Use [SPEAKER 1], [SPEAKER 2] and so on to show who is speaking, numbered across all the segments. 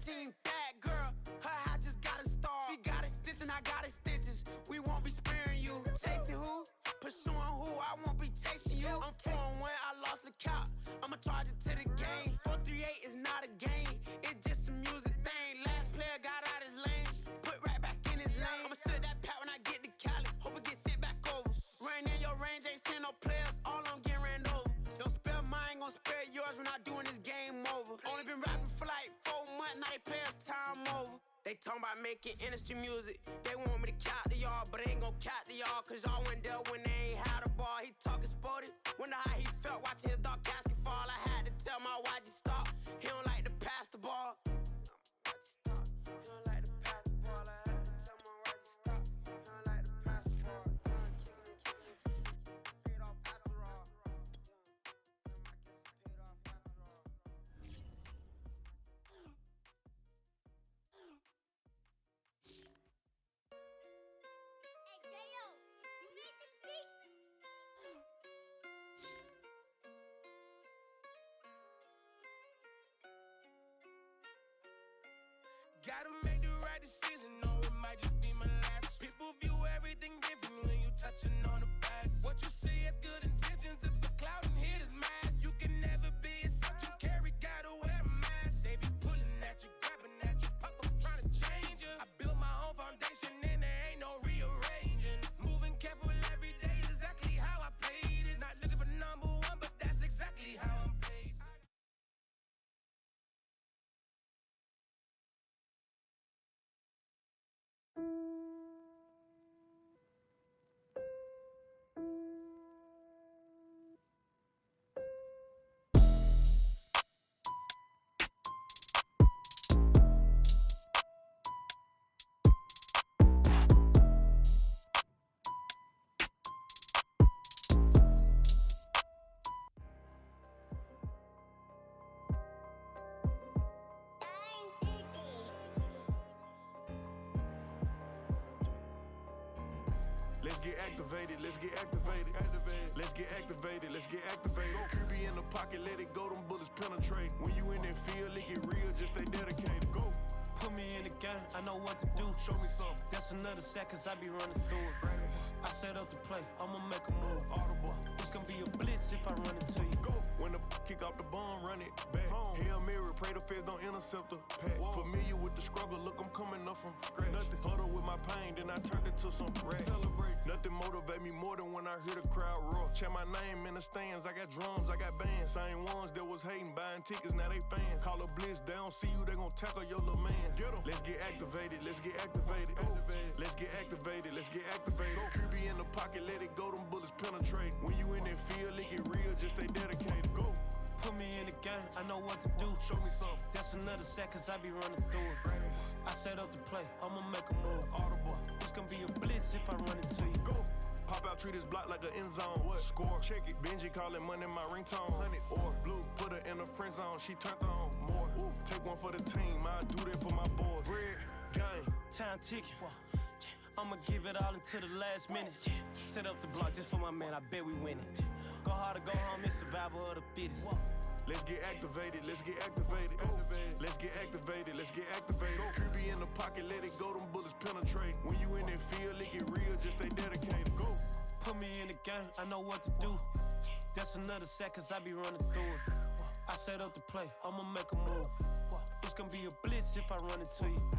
[SPEAKER 1] 13, bad girl, her hat just got a star. She got it stitched and I got it stitches. We won't be sparing you. Chasing who? Pursuing who? I won't be chasing you. I'm 4-1, I lost the count. I'ma charge it to the game. 438 is not a game, it's just a music thing. Last player got out his lane, put right back in his lane. I'ma sit that pat when I get to Cali, hope it get sent back over. Rain in your range, ain't send no players, all I'm getting ran over. Don't spare mine, gon' spare yours when I doing this game over. Only been rapping for like 4 months, now they play us time over. They talking about making industry music, they want me to count to y'all, but I ain't gon' count to y'all, cause y'all went there when they ain't had a ball. He talking sporty, wonder how he felt watching his dog casket fall. I had to tell my YG stop, he don't like to pass the ball. He don't like to pass the ball, I had to tell my YG stop, he don't like to pass the ball. Paid off after all. Paid off after all.
[SPEAKER 2] Hey, J.O., you made this beat?
[SPEAKER 3] Gotta make the right decision, no, it might just be my last. People view everything different when you touching on the back. What you see as good intentions is for clout and hitters mad. You can never be a subject carry, gotta wear a mask. They be pulling at you, grabbing at you, pop up trying to change you. I built my own foundation and there ain't no rearranging. Moving careful every day is exactly how I played it. Not looking for number one, but that's exactly how I'm paid.
[SPEAKER 4] Let's get activated, let's get activated. Let's get activated, let's get activated. QB in the pocket, let it go, them bullets penetrate. When you in that field, it get real, just stay dedicated. Go.
[SPEAKER 3] Put me in the game, I know what to do.
[SPEAKER 4] Show me something.
[SPEAKER 3] That's another sack, cause I be running through it. I set up the play, I'ma make a move.
[SPEAKER 4] Audible.
[SPEAKER 3] It's gonna be a blitz if I run into you.
[SPEAKER 4] Go. When the kick off the bomb, run it back. Hail Mary, pray the feds don't intercept the pack. Familiar with the struggle, look, I'm coming up from scratch. Nothing. Huddle with my pain, then I turned it to some racks. Celebrate. Nothing motivate me more than when I hear the crowd roar. Check my name in the stands, I got drums, I got bands. Same ones that was hating, buying tickets, now they fans. Call a blitz, they don't see you, they gon' tackle your little man. Get 'em. Let's get activated, let's get activated. Let's get activated, let's get activated. QB in the pocket, let it go, them bullets penetrate. When you in that field, it get real, just stay dedicated. Go.
[SPEAKER 3] Put me in the game, I know what to do.
[SPEAKER 4] Show me something.
[SPEAKER 3] That's another sack, cause I be running through it. I set up the play, I'ma make a move.
[SPEAKER 4] Audible.
[SPEAKER 3] It's gonna be a blitz if I run into you.
[SPEAKER 4] Go. Pop out, treat this block like an end zone. What? Score, check it. Benji calling money my ringtone. Hundreds. Or blue, put her in the friend zone. She turned on more. Ooh. Take one for the team. I do that for my boys. Red, gang.
[SPEAKER 3] Time ticking. I'ma give it all until the last minute. Set up the block just for my man, I bet we win it. Go hard or go home, it's survival of the fittest.
[SPEAKER 4] Let's get activated, let's get activated. Go. Let's get activated, let's get activated. Go. QB in the pocket, let it go, them bullets penetrate. When you in that field, it get real, just stay dedicated. Go.
[SPEAKER 3] Put me in the game, I know what to do. That's another sack, cause I be running through it. I set up the play, I'ma make a move. It's gonna be a blitz if I run into you.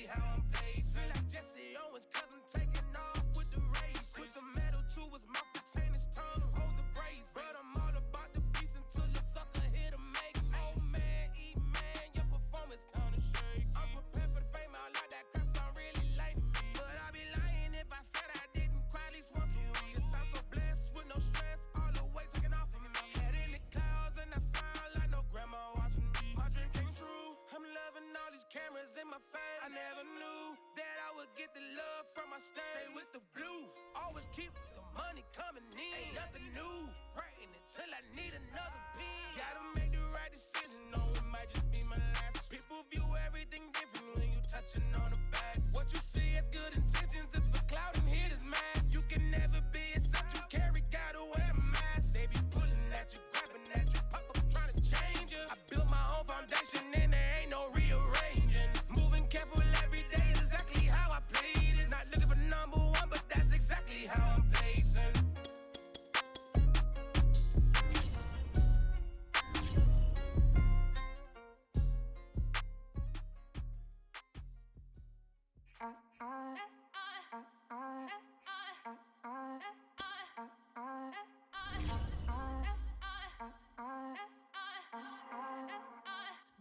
[SPEAKER 3] how I'm placed. Feel like Jesse Owens, cause I'm taking off with the race. Put the metal to his mouth, retain his tongue, hold the brace. But I'm all about the beast until the sucker hit a make. Oh man, man, your performance kinda shake. I'm prepared for the fame, I like that crap sound really lame. But I'd be lying if I said I didn't cry at least once a week. Cause I'm so blessed with no stress, all the weight taken off of me. Head in the clouds and I smile like no grandma watching me. My dream came true, I'm loving all these cameras in my face. I never knew that I would get the love from my stage. Stay with the blue, always keep the money coming in. Ain't nothing new, writing until I need another pen. Gotta make the right decision, no, it might just be my last. People view everything different when you touching on the back. What you see as good intentions is for clout and haters mad. You can never be except you carry, gotta wear a mask. They be pulling at you, grabbing at you, pop up trying to change you. I built my own foundation and there ain't no rearranging. Moving careful every day is exactly how I play this. Not looking for number one, but that's exactly how I'm placing.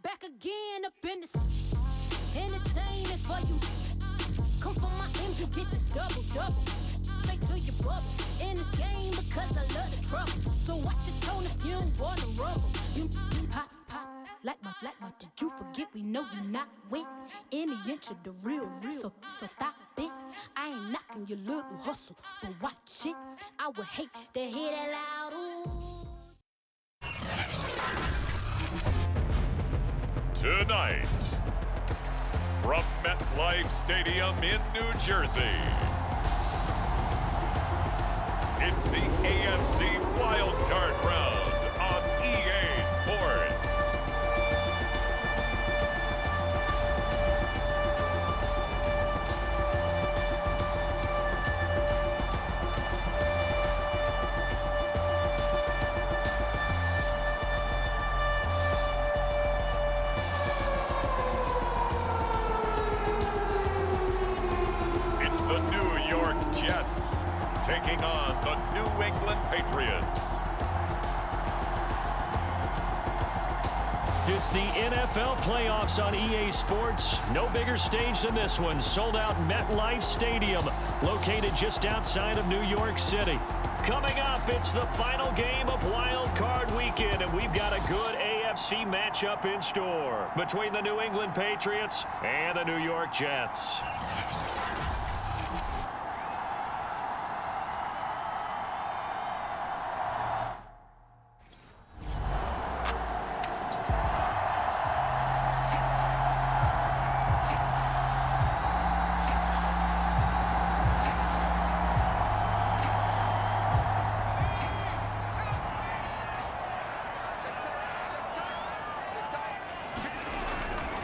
[SPEAKER 5] Back again up in this entertainment for you. Come for my M's, you get this double. Straight to your bubble. In this game because I love the trouble. So watch your tone if you don't wanna rumble. You pop, like my. Did you forget we know you not with any inch of the real. So stop it. I ain't knocking your little hustle, but watch it. I would hate to hear that loud ooh.
[SPEAKER 6] Tonight, from MetLife Stadium in New Jersey, it's the AFC Wildcard Round on EA Sports. The New York Jets taking on the New England Patriots.
[SPEAKER 7] It's the NFL playoffs on EA Sports. No bigger stage than this one. Sold out MetLife Stadium, located just outside of New York City. Coming up, it's the final game of Wild Card Weekend, and we've got a good AFC matchup in store between the New England Patriots and the New York Jets.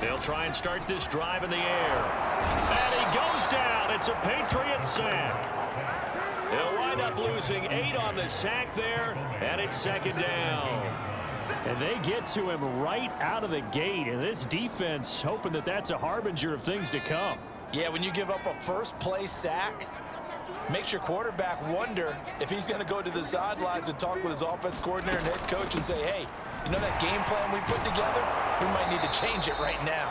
[SPEAKER 7] They'll try and start this drive in the air. And he goes down. It's a Patriot sack. They'll wind up losing 8 on the sack there, and it's second down.
[SPEAKER 8] And they get to him right out of the gate, and this defense hoping that that's a harbinger of things to come.
[SPEAKER 9] Yeah, when you give up a first-play sack, makes your quarterback wonder if he's going to go to the sidelines and talk with his offense coordinator and head coach and say, hey, you know that game plan we put together? We might need to change it right now.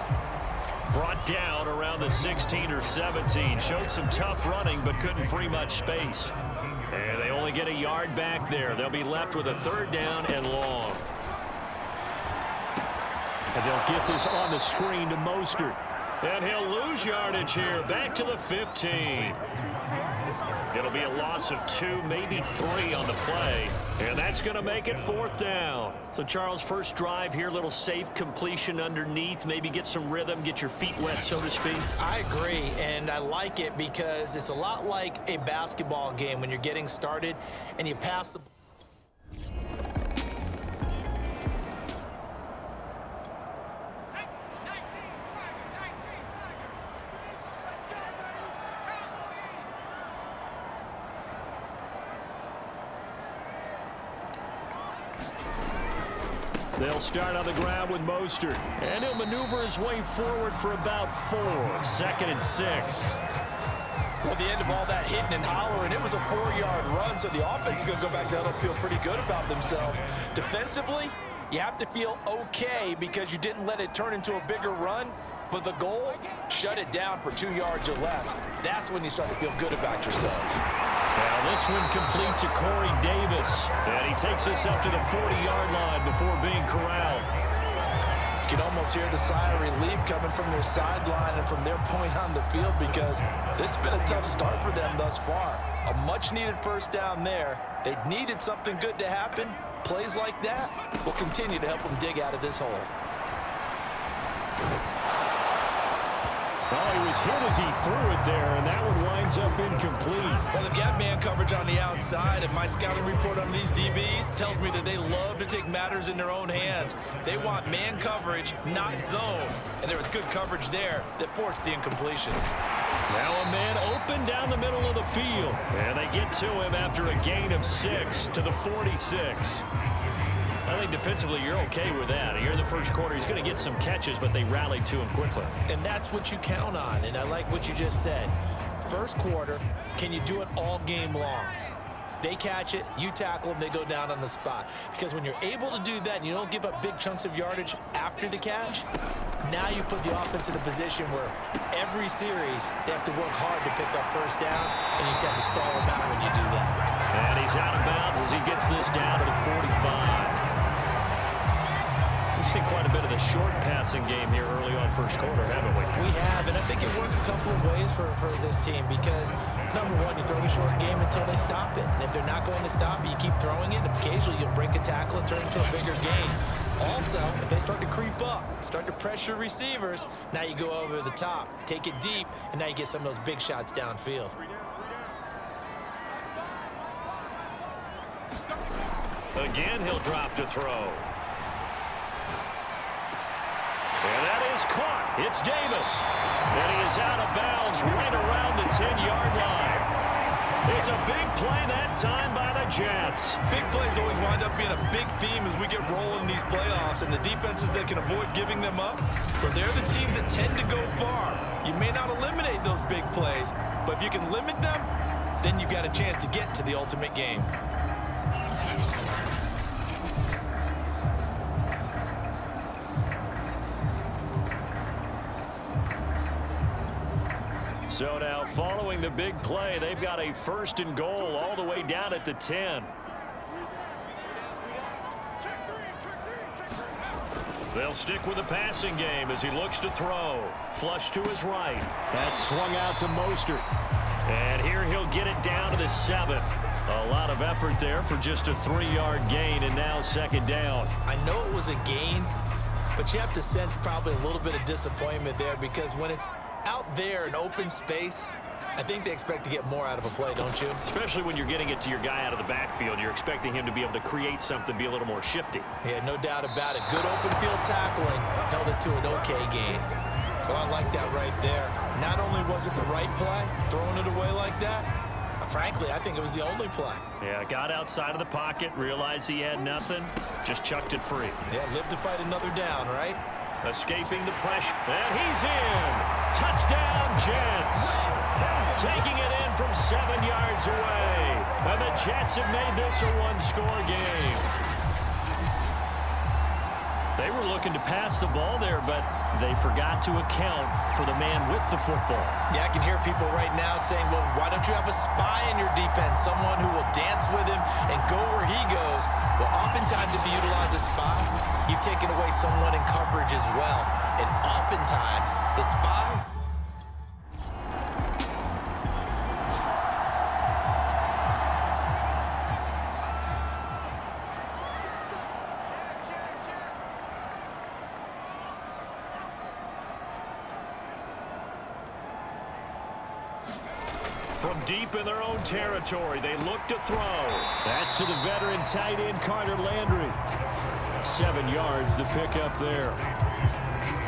[SPEAKER 7] Brought down around the 16 or 17. Showed some tough running, but couldn't free much space. And they only get a yard back there. They'll be left with a third down and long.
[SPEAKER 8] And they'll get this on the screen to Mostert.
[SPEAKER 7] And he'll lose yardage here, back to the 15. It'll be a loss of 2, maybe 3 on the play. And that's going to make it fourth down. So, Charles, first drive here, little safe completion underneath. Maybe get some rhythm, get your feet wet, so to speak.
[SPEAKER 9] I agree, and I like it because it's a lot like a basketball game when you're getting started and you pass the ball.
[SPEAKER 7] They'll start on the ground with Mostert. And he'll maneuver his way forward for about 4. 2nd and 6.
[SPEAKER 9] Well, the end of all that hitting and hollering, it was a 4-yard run, so the offense is going to go back down and feel pretty good about themselves. Defensively, you have to feel okay because you didn't let it turn into a bigger run, but the goal, shut it down for 2 yards or less. That's when you start to feel good about yourselves.
[SPEAKER 7] Now this one complete to Corey Davis, and he takes us up to the 40-yard line before being corralled.
[SPEAKER 9] You can almost hear the sigh of relief coming from their sideline and from their point on the field because this has been a tough start for them thus far. A much-needed first down there. They needed something good to happen. Plays like that will continue to help them dig out of this hole.
[SPEAKER 7] Well, he was hit as he threw it there, and that one winds up incomplete.
[SPEAKER 9] Well, they've got man coverage on the outside, and my scouting report on these DBs tells me that they love to take matters in their own hands. They want man coverage, not zone. And there was good coverage there that forced the incompletion.
[SPEAKER 7] Now a man open down the middle of the field. And they get to him after a gain of 6 to the 46. I think defensively you're okay with that. Here in the first quarter, he's going to get some catches, but they rallied to him quickly.
[SPEAKER 9] And that's what you count on, and I like what you just said. First quarter, can you do it all game long? They catch it, you tackle them, they go down on the spot. Because when you're able to do that and you don't give up big chunks of yardage after the catch, now you put the offense in a position where every series they have to work hard to pick up first downs, and you tend to stall them out when you do that.
[SPEAKER 7] And he's out of bounds as he gets this down to the 45. We've seen quite a bit of the short passing game here early on first quarter, haven't we?
[SPEAKER 9] We have, and I think it works a couple of ways for this team because, number one, you throw the short game until they stop it. And if they're not going to stop it, you keep throwing it, and occasionally you'll break a tackle and turn it into a bigger gain. Also, if they start to creep up, start to pressure receivers, now you go over the top, take it deep, and now you get some of those big shots downfield.
[SPEAKER 7] Again, he'll drop to throw. And that is caught. It's Davis. And he is out of bounds right around the 10-yard line. It's a big play that time by the Jets.
[SPEAKER 9] Big plays always wind up being a big theme as we get rolling these playoffs, and the defenses that can avoid giving them up, but they're the teams that tend to go far. You may not eliminate those big plays, but if you can limit them, then you've got a chance to get to the ultimate game.
[SPEAKER 7] So now, following the big play, they've got a 1st and goal all the way down at the 10. They'll stick with the passing game as he looks to throw. Flush to his right.
[SPEAKER 8] That's swung out to Mostert.
[SPEAKER 7] And here he'll get it down to the 7. A lot of effort there for just a 3-yard gain, and now 2nd down.
[SPEAKER 9] I know it was a gain, but you have to sense probably a little bit of disappointment there because when it's out there in open space, I think they expect to get more out of a play, don't you?
[SPEAKER 7] Especially when you're getting it to your guy out of the backfield. You're expecting him to be able to create something, be a little more shifty.
[SPEAKER 9] Yeah, no doubt about it. Good open field tackling held it to an okay gain. So I like that right there. Not only was it the right play, throwing it away like that, frankly, I think it was the only play.
[SPEAKER 7] Yeah, got outside of the pocket, realized he had nothing, just chucked it free.
[SPEAKER 9] Yeah, live to fight another down, right?
[SPEAKER 7] Escaping the pressure, and he's in. Touchdown, Jets. Taking it in from 7 yards away. And the Jets have made this a 1-score game. They were looking to pass the ball there, but they forgot to account for the man with the football.
[SPEAKER 9] Yeah, I can hear people right now saying, well, why don't you have a spy in your defense, someone who will dance with him and go where he goes? Well, oftentimes if you utilize a spy, you've taken away someone in coverage as well. And oftentimes, the spy...
[SPEAKER 7] From deep in their own territory, they look to throw.
[SPEAKER 8] That's to the veteran tight end, Carter Landry. 7 yards to pick up there.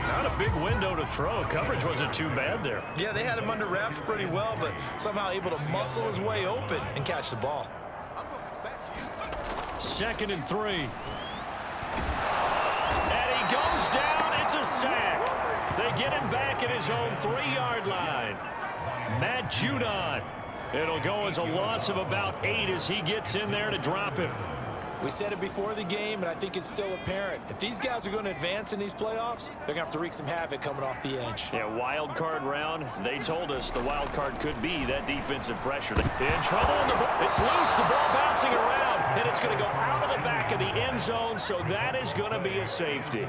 [SPEAKER 7] Not a big window to throw. Coverage wasn't too bad there.
[SPEAKER 9] Yeah, they had him under wraps pretty well, but somehow able to muscle his way open and catch the ball.
[SPEAKER 7] 2nd and 3. at his own 3-yard line. Matt Judon. It'll go as a loss of about 8 as he gets in there to drop him.
[SPEAKER 9] We said it before the game, and I think it's still apparent. If these guys are going to advance in these playoffs, they're going to have to wreak some havoc coming off the edge.
[SPEAKER 7] Yeah, wild card round. They told us the wild card could be that defensive pressure. In trouble. It's loose. The ball bouncing around, and it's going to go out of the back of the end zone, so that is going to be a safety.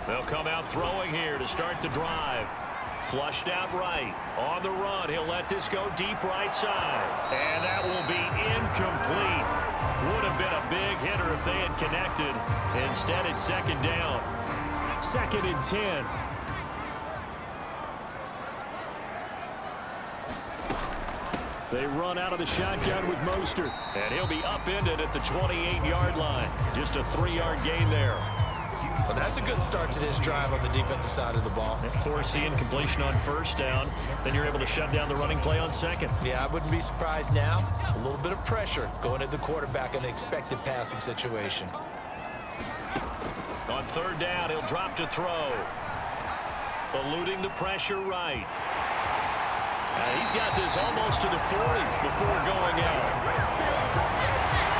[SPEAKER 7] They'll come out throwing here to start the drive. Flushed out right. On the run, he'll let this go deep right side. And that will be incomplete. Would have been a big hitter if they had connected. Instead, it's second down.
[SPEAKER 8] 2nd and 10. They run out of the shotgun with Mostert.
[SPEAKER 7] And he'll be upended at the 28-yard line. Just a 3-yard gain there.
[SPEAKER 9] Well, that's a good start to this drive on the defensive side of the ball.
[SPEAKER 7] Force the incompletion on first down. Then you're able to shut down the running play on second.
[SPEAKER 9] Yeah, I wouldn't be surprised now. A little bit of pressure going at the quarterback in an expected passing situation.
[SPEAKER 7] On third down, he'll drop to throw. Eluding the pressure right. He's got this almost to the 40 before going out.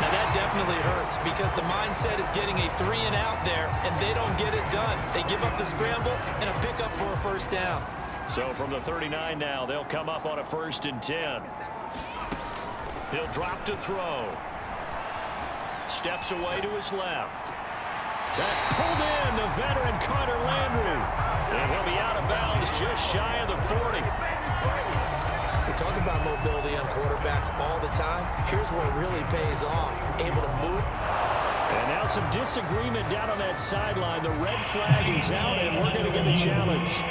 [SPEAKER 9] Now that definitely hurts because the mindset is getting a 3-and-out there, and they don't get it done. They give up the scramble and a pickup for a first down.
[SPEAKER 7] So from the 39 now, they'll come up on a 1st and 10. He'll drop to throw. Steps away to his left.
[SPEAKER 8] That's pulled in, the veteran Carter Landry.
[SPEAKER 7] And he'll be out of bounds just shy of the 40.
[SPEAKER 9] We talk about mobility on quarterbacks all the time. Here's where it really pays off. Able to move.
[SPEAKER 8] And now some disagreement down on that sideline. The red flag is out, and we're going to get the challenge.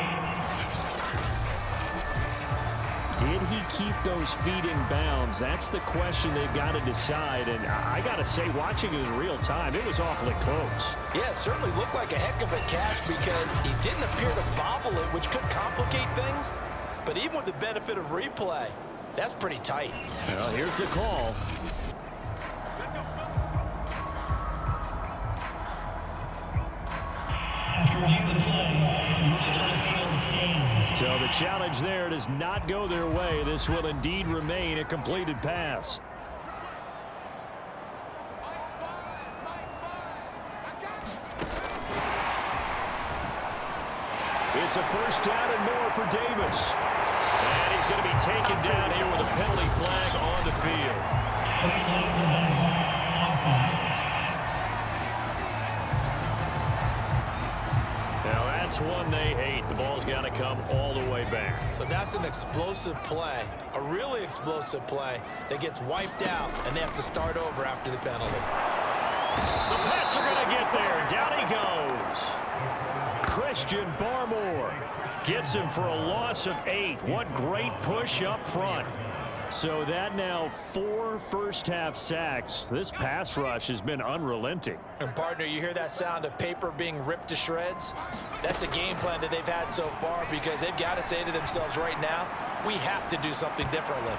[SPEAKER 8] Did he keep those feet in bounds? That's the question they've got to decide. And I got to say, watching it in real time, it was awfully close.
[SPEAKER 9] Yeah, it certainly looked like a heck of a catch because he didn't appear to bobble it, which could complicate things. But even with the benefit of replay, that's pretty tight.
[SPEAKER 8] Well, here's the call.
[SPEAKER 10] After review the play, stands.
[SPEAKER 8] So the challenge there does not go their way. This will indeed remain a completed pass. It's a first down and more for Davis.
[SPEAKER 7] And he's going to be taken down here with a penalty flag on the field. Now that's one they hate. The ball's got to come all the way back.
[SPEAKER 9] So that's an explosive play, a really explosive play that gets wiped out, and they have to start over after the penalty.
[SPEAKER 7] The Pats are going to get there. Down he goes.
[SPEAKER 8] Christian Barmore gets him for a loss of 8. What great push up front. So that now 4 first-half sacks. This pass rush has been unrelenting.
[SPEAKER 9] And, partner, you hear that sound of paper being ripped to shreds? That's a game plan that they've had so far because they've got to say to themselves right now, we have to do something differently.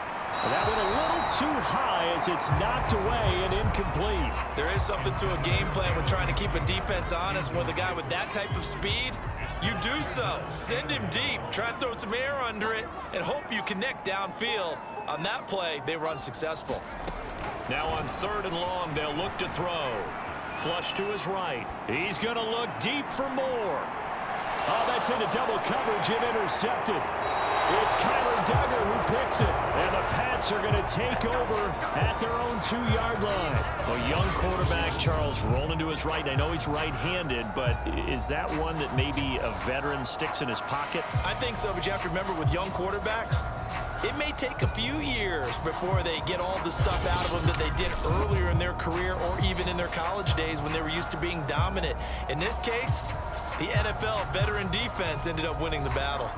[SPEAKER 8] That one a little too high as it's knocked away and incomplete.
[SPEAKER 9] There is something to a game plan with trying to keep a defense honest. With a guy with that type of speed, you do so. Send him deep, try and throw some air under it, and hope you connect downfield. On that play, they run successful.
[SPEAKER 7] Now on 3rd and long, they'll look to throw. Flush to his right. He's going to look deep for more.
[SPEAKER 8] Oh, that's into double coverage and intercepted. It's Kyler Duggar who picks it. And the Pats are going to take over at their own 2-yard line.
[SPEAKER 7] A young quarterback, Charles, rolling to his right. I know he's right-handed, but is that one that maybe a veteran sticks in his pocket?
[SPEAKER 9] I think so, but you have to remember with young quarterbacks, it may take a few years before they get all the stuff out of them that they did earlier in their career or even in their college days when they were used to being dominant. In this case, the NFL veteran defense ended up winning the battle.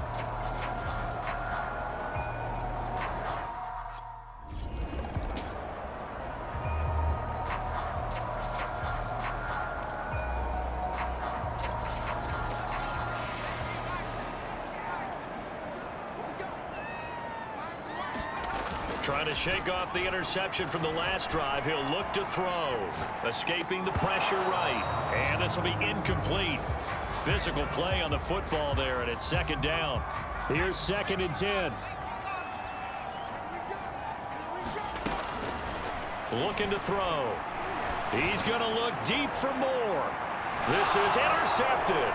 [SPEAKER 7] Trying to shake off the interception from the last drive. He'll look to throw. Escaping the pressure right. And this will be incomplete. Physical play on the football there, and it's second down.
[SPEAKER 8] Here's 2nd and 10.
[SPEAKER 7] Looking to throw. He's going to look deep for more. This is intercepted.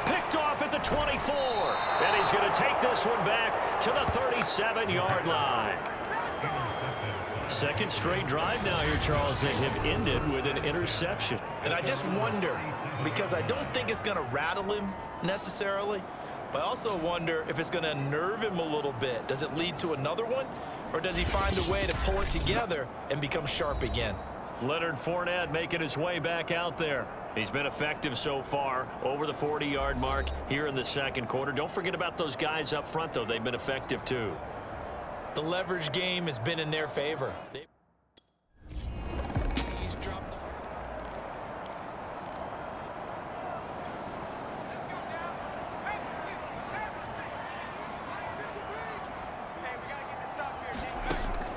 [SPEAKER 7] Picked off at the 24. And he's going to take this one back to the 37-yard line. Second straight drive now here, Charles, that have ended with an interception.
[SPEAKER 9] And I just wonder, because I don't think it's going to rattle him necessarily, but I also wonder if it's going to nerve him a little bit. Does it lead to another one, or does he find a way to pull it together and become sharp again?
[SPEAKER 7] Leonard Fournette making his way back out there. He's been effective so far, over the 40-yard mark here in the second quarter. Don't forget about those guys up front, though. They've been effective, too.
[SPEAKER 9] The leverage game has been in their favor.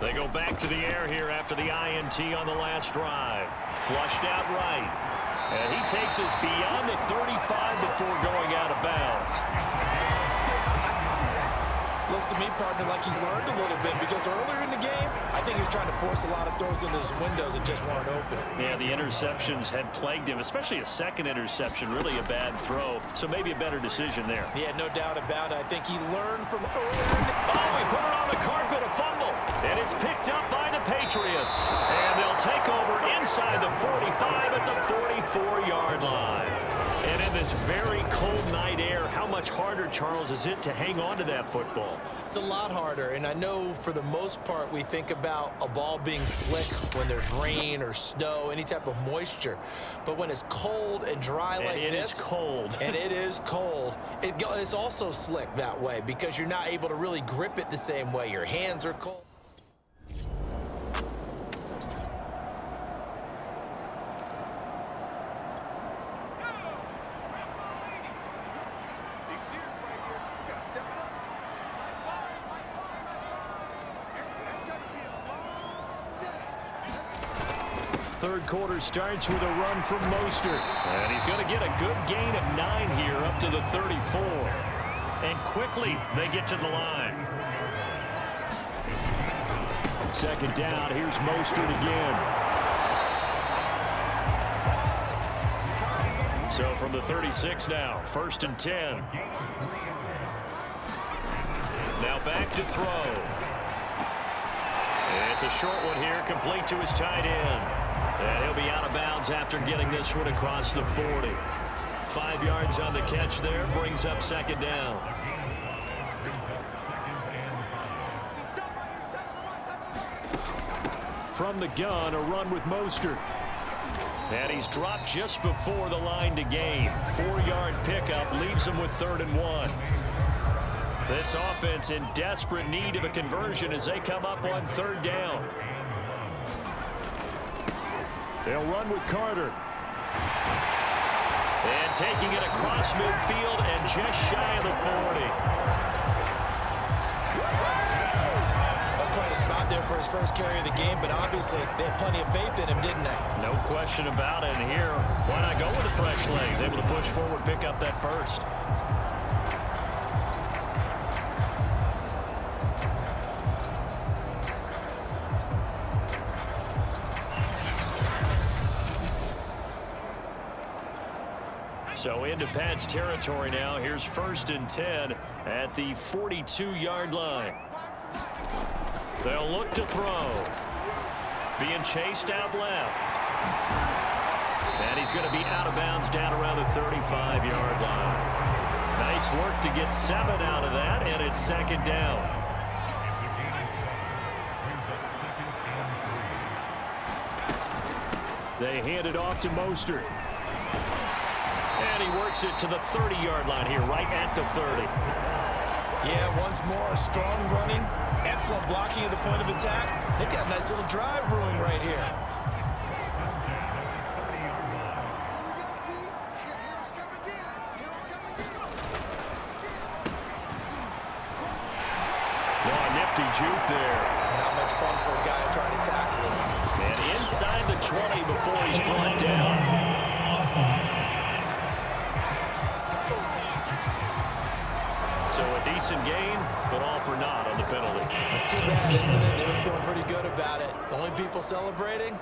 [SPEAKER 7] They go back to the air here after the INT on the last drive. Flushed out right. And he takes us beyond the 35 before going out of bounds.
[SPEAKER 9] Looks to me, partner, like he's learned a little bit, because earlier in the game, I think he was trying to force a lot of throws into his windows that just weren't open.
[SPEAKER 7] Yeah, the interceptions had plagued him, especially a second interception, really a bad throw. So maybe a better decision there.
[SPEAKER 9] Yeah, no doubt about it. I think he learned from earlier in the game.
[SPEAKER 7] Oh, he put it on the carpet, a fumble. And it's picked up by the Patriots. And they'll take over inside the 45 at the 44-yard line. And in this very cold night air, how much harder, Charles, is it to hang on to that football?
[SPEAKER 9] It's a lot harder, and I know for the most part we think about a ball being slick when there's rain or snow, any type of moisture. But when it's cold and dry like this.
[SPEAKER 7] And it is cold.
[SPEAKER 9] And it is cold. It's also slick that way because you're not able to really grip it the same way. Your hands are cold.
[SPEAKER 8] Third quarter starts with a run from Mostert.
[SPEAKER 7] And he's going to get a good gain of 9 here up to the 34. And quickly they get to the line.
[SPEAKER 8] Second down, here's Mostert again.
[SPEAKER 7] So from the 36 now, 1st and 10. Now back to throw. It's a short one here, complete to his tight end. And he'll be out of bounds after getting this one across the 40. 5 yards on the catch there, brings up second down.
[SPEAKER 8] From the gun, a run with Mostert.
[SPEAKER 7] And he's dropped just before the line to gain. 4-yard pickup leaves him with 3rd and 1. This offense in desperate need of a conversion as they come up on 3rd down.
[SPEAKER 8] They'll run with Carter.
[SPEAKER 7] And taking it across midfield and just shy of the 40.
[SPEAKER 9] That's quite a spot there for his first carry of the game, but obviously they had plenty of faith in him, didn't they?
[SPEAKER 7] No question about it. And here, why not go with the fresh legs? Able to push forward, pick up that first. So into Pat's territory now. Here's 1st and 10 at the 42-yard line. They'll look to throw. Being chased out left. And he's going to be out of bounds down around the 35-yard line. Nice work to get 7 out of that, and it's second down.
[SPEAKER 8] They hand it off to Mostert.
[SPEAKER 7] And he works it to the 30-yard line here, right at the 30.
[SPEAKER 9] Yeah, once more, strong running, excellent blocking at the point of attack. They've got a nice little drive brewing right here.
[SPEAKER 7] Oh, nifty juke there.
[SPEAKER 9] Not much fun for a guy trying to tackle him.
[SPEAKER 8] And inside the 20 before he's brought down. So a decent gain, but all for naught on the penalty.
[SPEAKER 9] That's too bad, isn't it? They were feeling pretty good about it. The only people celebrating,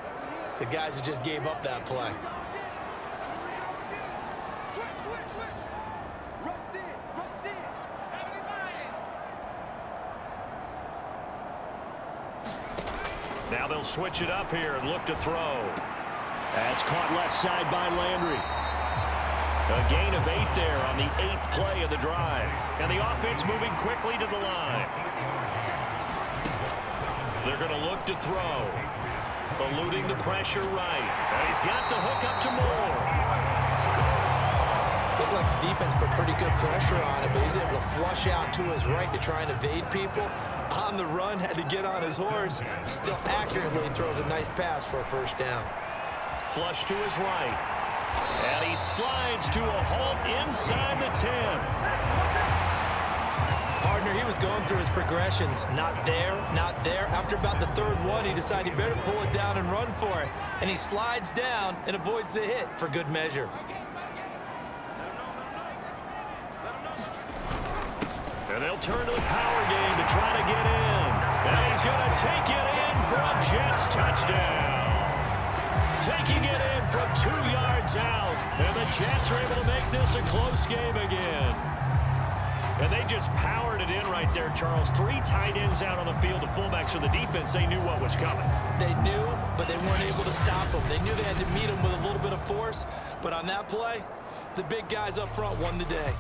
[SPEAKER 9] the guys who just gave up that play.
[SPEAKER 8] Now they'll switch it up here and look to throw. That's caught left side by Landry. A gain of 8 there on the 8th play of the drive. And the offense moving quickly to the line. They're going to look to throw. Eluding the pressure right. And he's got the hook up to Moore.
[SPEAKER 9] Looked like the defense put pretty good pressure on it, but he's able to flush out to his right to try and evade people. On the run, had to get on his horse. Still accurately throws a nice pass for a first down.
[SPEAKER 8] Flush to his right. And he slides to a halt inside the 10.
[SPEAKER 9] Partner, he was going through his progressions. Not there, not there. After about the 3rd one, he decided he better pull it down and run for it. And he slides down and avoids the hit for good measure.
[SPEAKER 8] And they'll turn to the power game to try to get in. And he's going to take it in for a Jets touchdown. Taking it in from 2 yards out. And the Jets are able to make this a close game again. And they just powered it in right there, Charles. 3 tight ends out on the field. The fullbacks for the defense, they knew what was coming.
[SPEAKER 9] They knew, but they weren't able to stop him. They knew they had to meet him with a little bit of force. But on that play, the big guys up front won the day.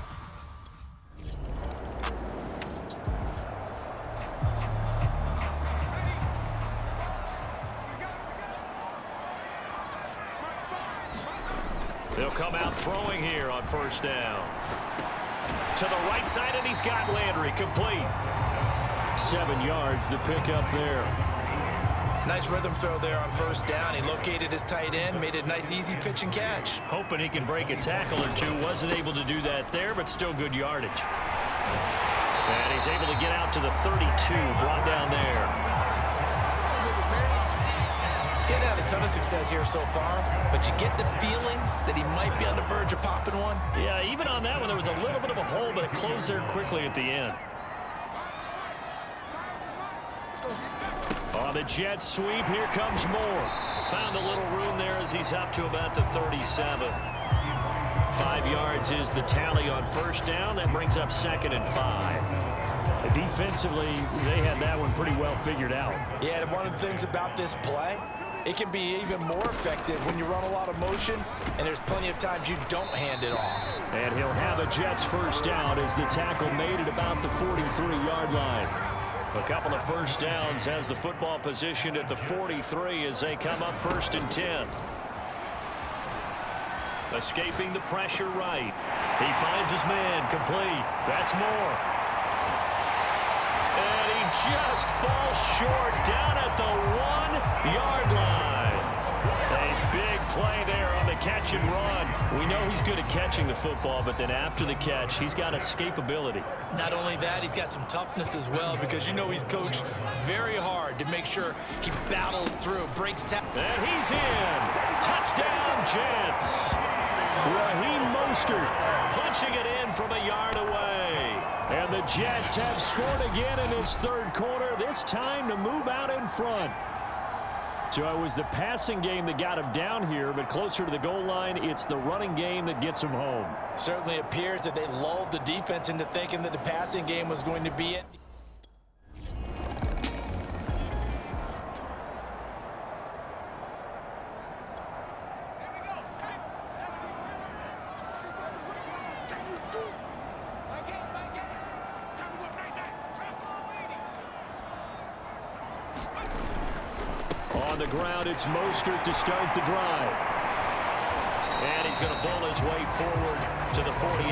[SPEAKER 8] They'll come out throwing here on first down. To the right side, and he's got Landry complete. 7 yards, the pickup there.
[SPEAKER 9] Nice rhythm throw there on first down. He located his tight end, made it a nice, easy pitch and catch.
[SPEAKER 8] Hoping he can break a tackle or two. Wasn't able to do that there, but still good yardage. And he's able to get out to the 32, brought down there.
[SPEAKER 9] He's had a ton of success here so far, but you get the feeling that he might be on the verge of popping one.
[SPEAKER 8] Yeah, even on that one, there was a little bit of a hole, but it closed there quickly at the end. On the jet sweep, here comes Moore. Found a little room there as he's up to about the 37. 5 yards is the tally on first down. That brings up 2nd and 5. Defensively, they had that one pretty well figured out.
[SPEAKER 9] Yeah, and one of the things about this play, it can be even more effective when you run a lot of motion, and there's plenty of times you don't hand it off.
[SPEAKER 8] And he'll have a Jets first down as the tackle made it about the 43-yard line. A couple of first downs has the football positioned at the 43 as they come up 1st and 10. Escaping the pressure right. He finds his man complete. That's Moore. And he just falls short down at the 1-yard line. A big play there on the catch and run. We know he's good at catching the football, but then after the catch, he's got escapability.
[SPEAKER 9] Not only that, he's got some toughness as well, because you know he's coached very hard to make sure he battles through, breaks tackles.
[SPEAKER 8] And he's in. Touchdown, Jets. Raheem Mostert punching it in from a yard away. And the Jets have scored again in this 3rd quarter, this time to move out in front. So it was the passing game that got him down here, but closer to the goal line, it's the running game that gets him home.
[SPEAKER 9] Certainly appears that they lulled the defense into thinking that the passing game was going to be it.
[SPEAKER 8] On the ground, it's Mostert to start the drive. And he's going to bowl his way forward to the 48.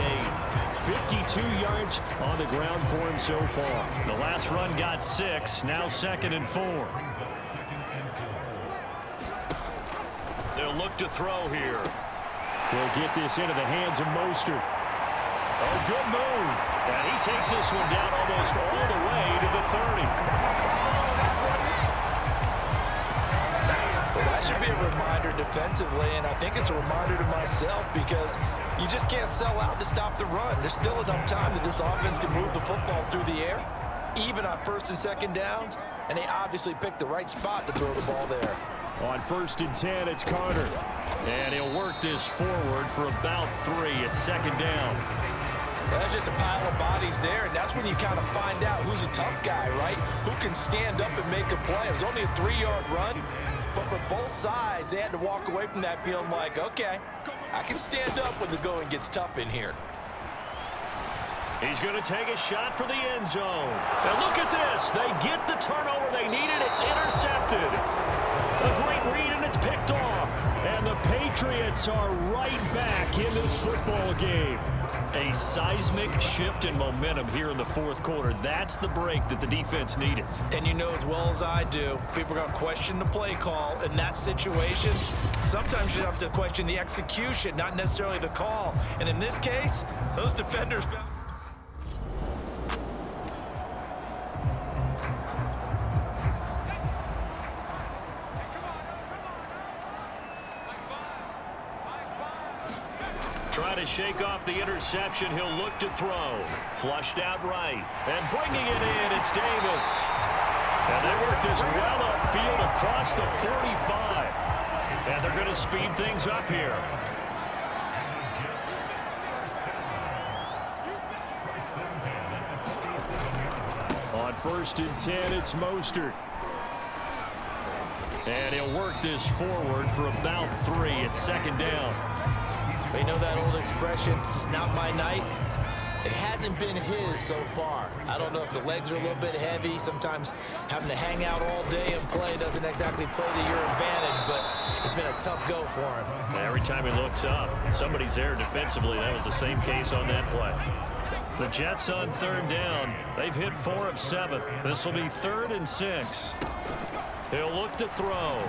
[SPEAKER 8] 52 yards on the ground for him so far. The last run got 6, now 2nd and 4. They'll look to throw here. We'll get this into the hands of Mostert. Oh, good move. And he takes this one down almost all the way to the 30.
[SPEAKER 9] That should be a reminder defensively, and I think it's a reminder to myself because you just can't sell out to stop the run. There's still enough time that this offense can move the football through the air, even on first and second downs, and they obviously picked the right spot to throw the ball there.
[SPEAKER 8] On 1st and 10, it's Carter. And he'll work this forward for about 3 at second down.
[SPEAKER 9] Well, that's just a pile of bodies there, and that's when you kind of find out who's a tough guy, right? Who can stand up and make a play. It was only a 3-yard run, but for both sides, they had to walk away from that feeling like, okay, I can stand up when the going gets tough in here.
[SPEAKER 8] He's going to take a shot for the end zone. And look at this. They get the turnover they needed. It's intercepted. A great read, and it's picked off. And the Patriots are right back in this football game. A seismic shift in momentum here in the fourth quarter. That's the break that the defense needed.
[SPEAKER 9] And you know as well as I do, people are going to question the play call in that situation. Sometimes you have to question the execution, not necessarily the call. And in this case, those defenders found...
[SPEAKER 8] Trying to shake off the interception. He'll look to throw. Flushed out right. And bringing it in, it's Davis. And they work this well upfield across the 45. And they're going to speed things up here. On 1st and 10, it's Mostert. And he'll work this forward for about 3 at second down.
[SPEAKER 9] You know that old expression, it's not my night? It hasn't been his so far. I don't know if the legs are a little bit heavy. Sometimes having to hang out all day and play doesn't exactly play to your advantage, but it's been a tough go for him.
[SPEAKER 8] Every time he looks up, somebody's there defensively. That was the same case on that play. The Jets on 3rd down. They've hit 4 of 7. This will be 3rd and 6. He'll look to throw.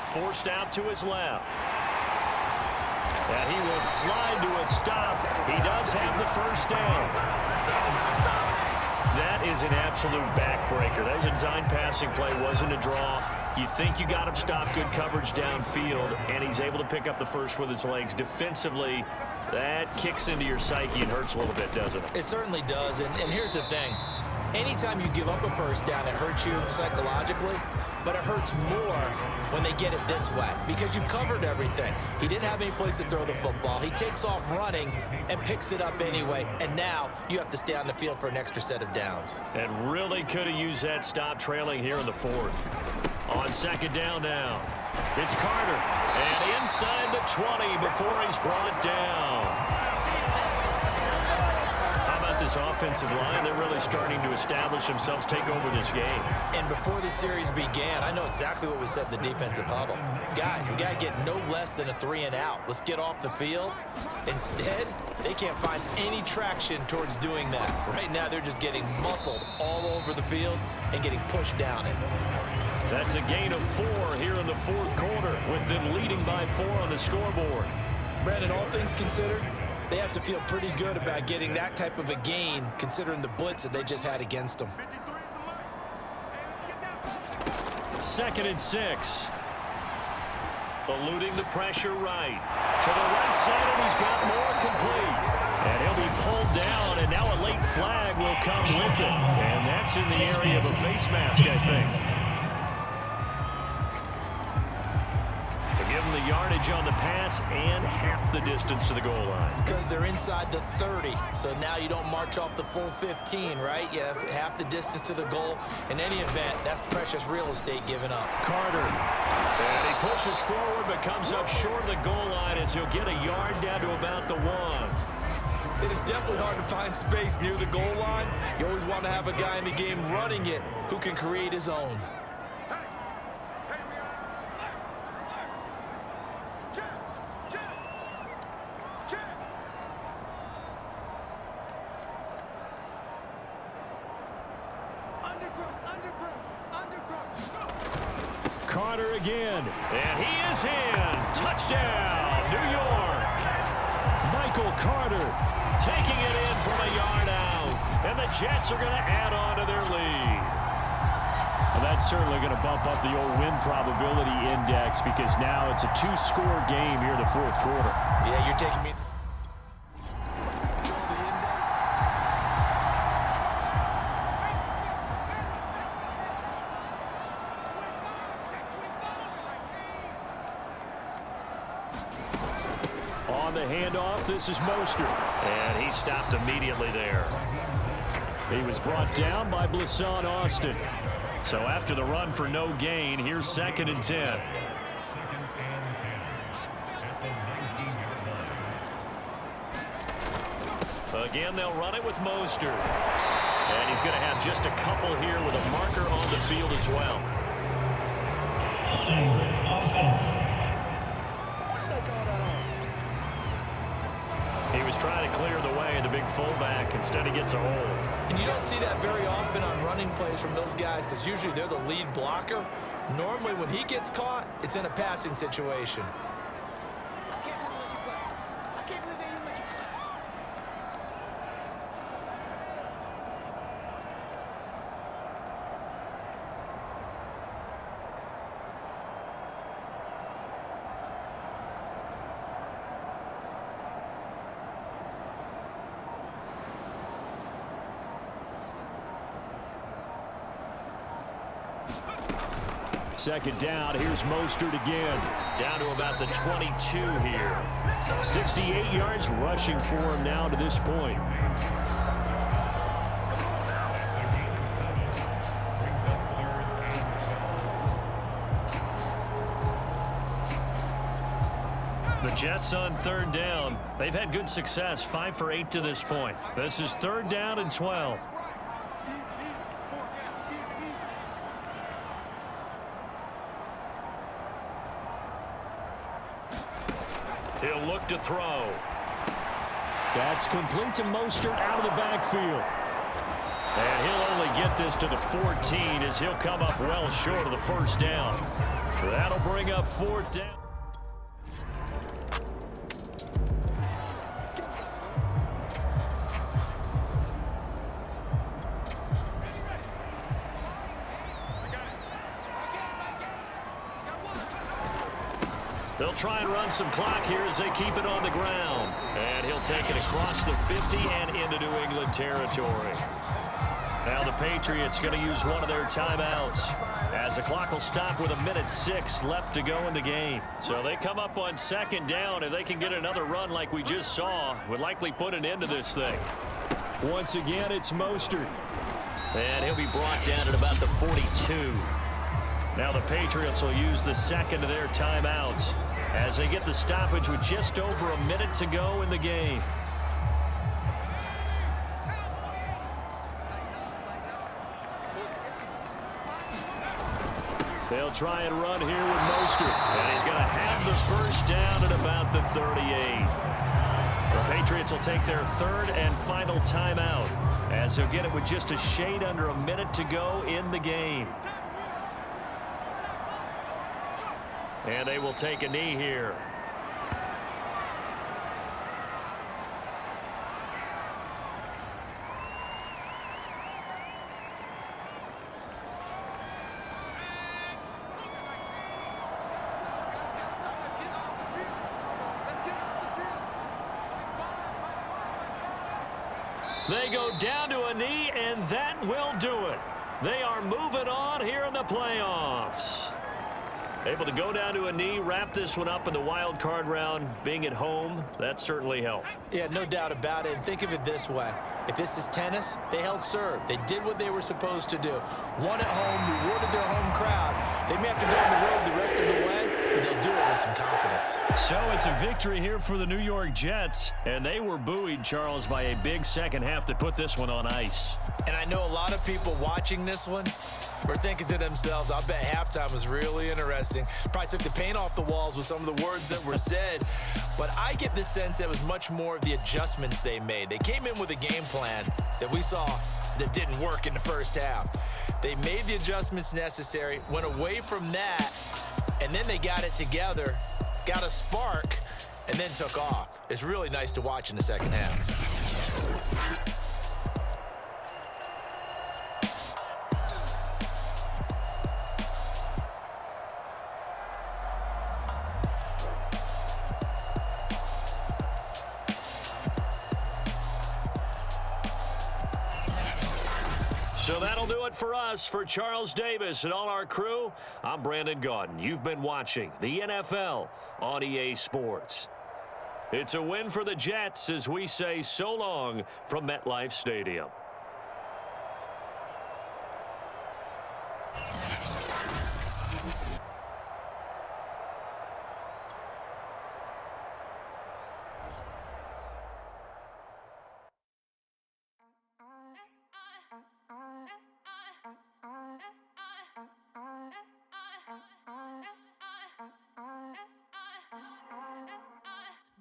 [SPEAKER 8] Forced out to his left. And he will slide to a stop. He does have the first down. That is an absolute backbreaker. That was a design passing play, wasn't a draw. You think you got him stopped, good coverage downfield, and he's able to pick up the first with his legs. Defensively, that kicks into your psyche and hurts a little bit, doesn't it?
[SPEAKER 9] It certainly does, and here's the thing. Anytime you give up a first down, it hurts you psychologically, but it hurts more when they get it this way because you've covered everything. He didn't have any place to throw the football. He takes off running and picks it up anyway, and now you have to stay on the field for an extra set of downs.
[SPEAKER 8] And really could have used that stop trailing here in the 4th. On 2nd down now, it's Carter, and inside the 20 before he's brought down. This offensive line, they're really starting to establish themselves, take over this game.
[SPEAKER 9] And before the series began, I know exactly what we said in the defensive huddle. Guys, we got to get no less than a 3 and out. Let's get off the field. Instead, they can't find any traction towards doing that. Right now, they're just getting muscled all over the field and getting pushed down it.
[SPEAKER 8] That's a gain of 4 here in the 4th quarter, with them leading by 4 on the scoreboard.
[SPEAKER 9] Brandon, all things considered, they have to feel pretty good about getting that type of a gain, considering the blitz that they just had against them.
[SPEAKER 8] 2nd and 6. Eluding the pressure right. To the right side, and he's got more complete. And he'll be pulled down, and now a late flag will come with it. And that's in the area of a face mask, I think. Give them the yardage on the pass and half the distance to the goal line.
[SPEAKER 9] Because they're inside the 30, so now you don't march off the full 15, right? You have half the distance to the goal. In any event, that's precious real estate given up.
[SPEAKER 8] Carter, and he pushes forward but comes up short of the goal line as he'll get a yard down to about the 1.
[SPEAKER 9] It is definitely hard to find space near the goal line. You always want to have a guy in the game running it who can create his own.
[SPEAKER 8] Carter again, and he is in. Touchdown, New York. Michael Carter taking it in from a yard out, and the Jets are going to add on to their lead. Well, that's certainly going to bump up the old win probability index because now it's a 2-score game here in the fourth quarter.
[SPEAKER 9] Yeah, you're taking me...
[SPEAKER 8] On the handoff, this is Mostert.
[SPEAKER 7] And he stopped immediately there.
[SPEAKER 8] He was brought down by Blasson Austin.
[SPEAKER 7] So after the run for no gain, here's 2nd and 10. Again, they'll run it with Mostert. And he's going to have just a couple here with a marker on the field as well.
[SPEAKER 10] Holding offense.
[SPEAKER 7] He was trying to clear the way, the big fullback. Instead, he gets a hold.
[SPEAKER 9] And you don't see that very often on running plays from those guys because usually they're the lead blocker. Normally, when he gets caught, it's in a passing situation.
[SPEAKER 2] I can't believe they let you play. I can't believe they even let you play.
[SPEAKER 8] Second down, here's Mostert again.
[SPEAKER 7] Down to about the 22 here.
[SPEAKER 8] 68 yards rushing for him now to this point.
[SPEAKER 7] The Jets on 3rd down. They've had good success, 5 for 8 to this point. This is 3rd down and 12. He'll look to throw.
[SPEAKER 8] That's complete to Mostert out of the backfield.
[SPEAKER 7] And he'll only get this to the 14 as he'll come up well short of the 1st down. That'll bring up 4th down. They'll try and run some clock here as they keep it on the ground. And he'll take it across the 50 and into New England territory. Now the Patriots going to use one of their timeouts as the clock will stop with 1:06 left to go in the game. So they come up on 2nd down. If they can get another run like we just saw, would likely put an end to this thing.
[SPEAKER 8] Once again, it's Mostert.
[SPEAKER 7] And he'll be brought down at about the 42. Now the Patriots will use the 2nd of their timeouts as they get the stoppage with just over 1 minute to go in the game.
[SPEAKER 8] They'll try and run here with Mostert.
[SPEAKER 7] And he's going to have the 1st down at about the 38. The Patriots will take their 3rd and final timeout as he'll get it with just a shade under 1 minute to go in the game. And they will take a knee here. They go down to a knee, and that will do it. They are moving on here in the playoffs. Able to go down to a knee, wrap this one up in the wild card round. Being at home, that certainly helped.
[SPEAKER 9] Yeah, no doubt about it. And think of it this way. If this is tennis, they held serve. They did what they were supposed to do. Won at home, rewarded their home crowd. They may have to go on the road the rest of the way, but they'll do it with some confidence.
[SPEAKER 7] So it's a victory here for the New York Jets, and they were buoyed, Charles, by a big second half to put this one on ice.
[SPEAKER 9] And I know a lot of people watching this one were thinking to themselves, I bet halftime was really interesting. Probably took the paint off the walls with some of the words that were said. But I get the sense that it was much more of the adjustments they made. They came in with a game plan that we saw that didn't work in the first half. They made the adjustments necessary, went away from that, and then they got it together, got a spark, and then took off. It's really nice to watch in the second half.
[SPEAKER 7] So that'll do it for us. For Charles Davis and all our crew, I'm Brandon Gaudin. You've been watching the NFL on EA Sports. It's a win for the Jets as we say so long from MetLife Stadium.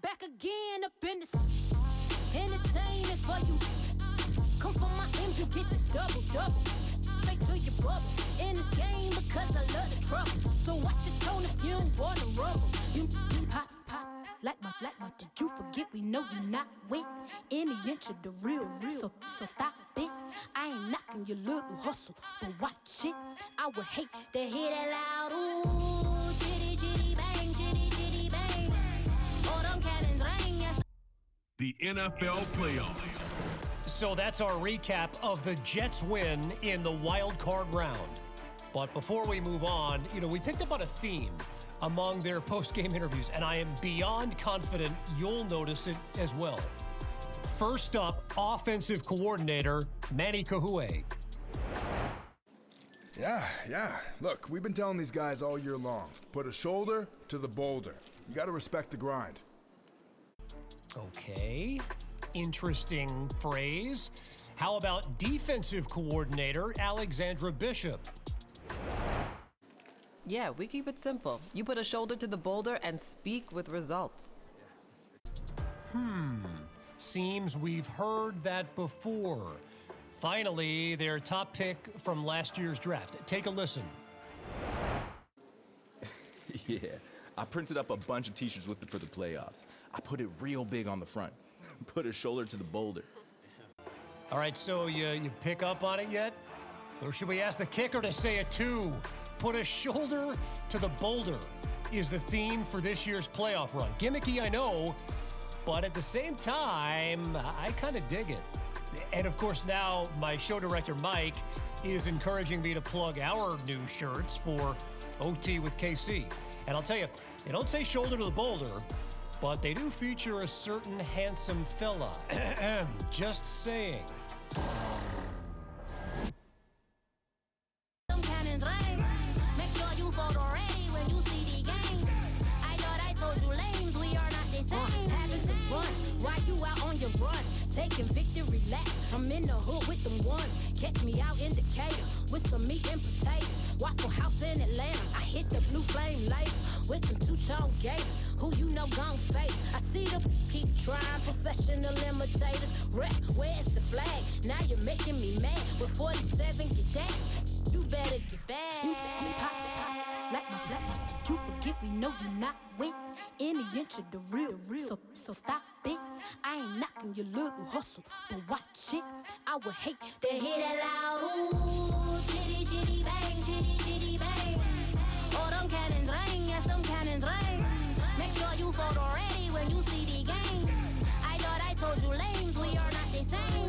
[SPEAKER 5] Back again up in this entertainment for you. Come for my ends, you get this double. Straight to your bubble. In this game because I love the trouble. So watch your tone if you don't wanna rumble. You pop, like my. Did you forget we know you not with any inch of the real. So stop it. I ain't knocking your little hustle, but watch it. I would hate to hear that loud ooh, chitty bang, chitty bang. Oh, them cannons ring, yes.
[SPEAKER 11] The NFL playoffs.
[SPEAKER 12] So that's our recap of the Jets' win in the wild card round. But before we move on, we picked up on a theme among their post-game interviews, and I am beyond confident you'll notice it as well. First up, offensive coordinator Manny Kahue.
[SPEAKER 13] Yeah. Look, we've been telling these guys all year long, put a shoulder to the boulder. You got to respect the grind.
[SPEAKER 12] Okay, interesting phrase. How about defensive coordinator Alexandra Bishop?
[SPEAKER 14] Yeah, we keep it simple. You put a shoulder to the boulder and speak with results.
[SPEAKER 12] Seems we've heard that before. Finally, their top pick from last year's draft. Take a listen.
[SPEAKER 15] Yeah, I printed up a bunch of t-shirts with it for the playoffs. I put it real big on the front. Put a shoulder to the boulder.
[SPEAKER 12] All right, so you pick up on it yet? Or should we ask the kicker to say it too? Put a shoulder to the boulder is the theme for this year's playoff run. Gimmicky, I know, but at the same time, I kind of dig it. And of course, now my show director, Mike, is encouraging me to plug our new shirts for OT with KC. And I'll tell you, they don't say shoulder to the boulder, but they do feature a certain handsome fella. Just saying.
[SPEAKER 5] Taking victory laps, I'm in the hood with them ones. Catch me out in Decatur with some meat and potatoes. Waffle House in Atlanta, I hit the blue flame later with them two-tone gators. Who you know gon' face? I see them keep trying, professional imitators. Rep, where's the flag? Now you're making me mad. With 47, get that. You better get back. You pop, like my black. Did you forget we know you not with any inch of the real. So stop it. I ain't knocking your little hustle, but watch it. I would hate to hear that loud ooh, chitty bang, chitty bang. Oh, them cannons ring, yes, them cannons ring. Make sure you photo ready when you see the game. I thought I told you lames, we are not the same.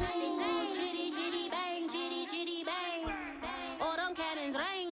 [SPEAKER 5] Chitty bang, chitty bang. Oh, them cannons ring.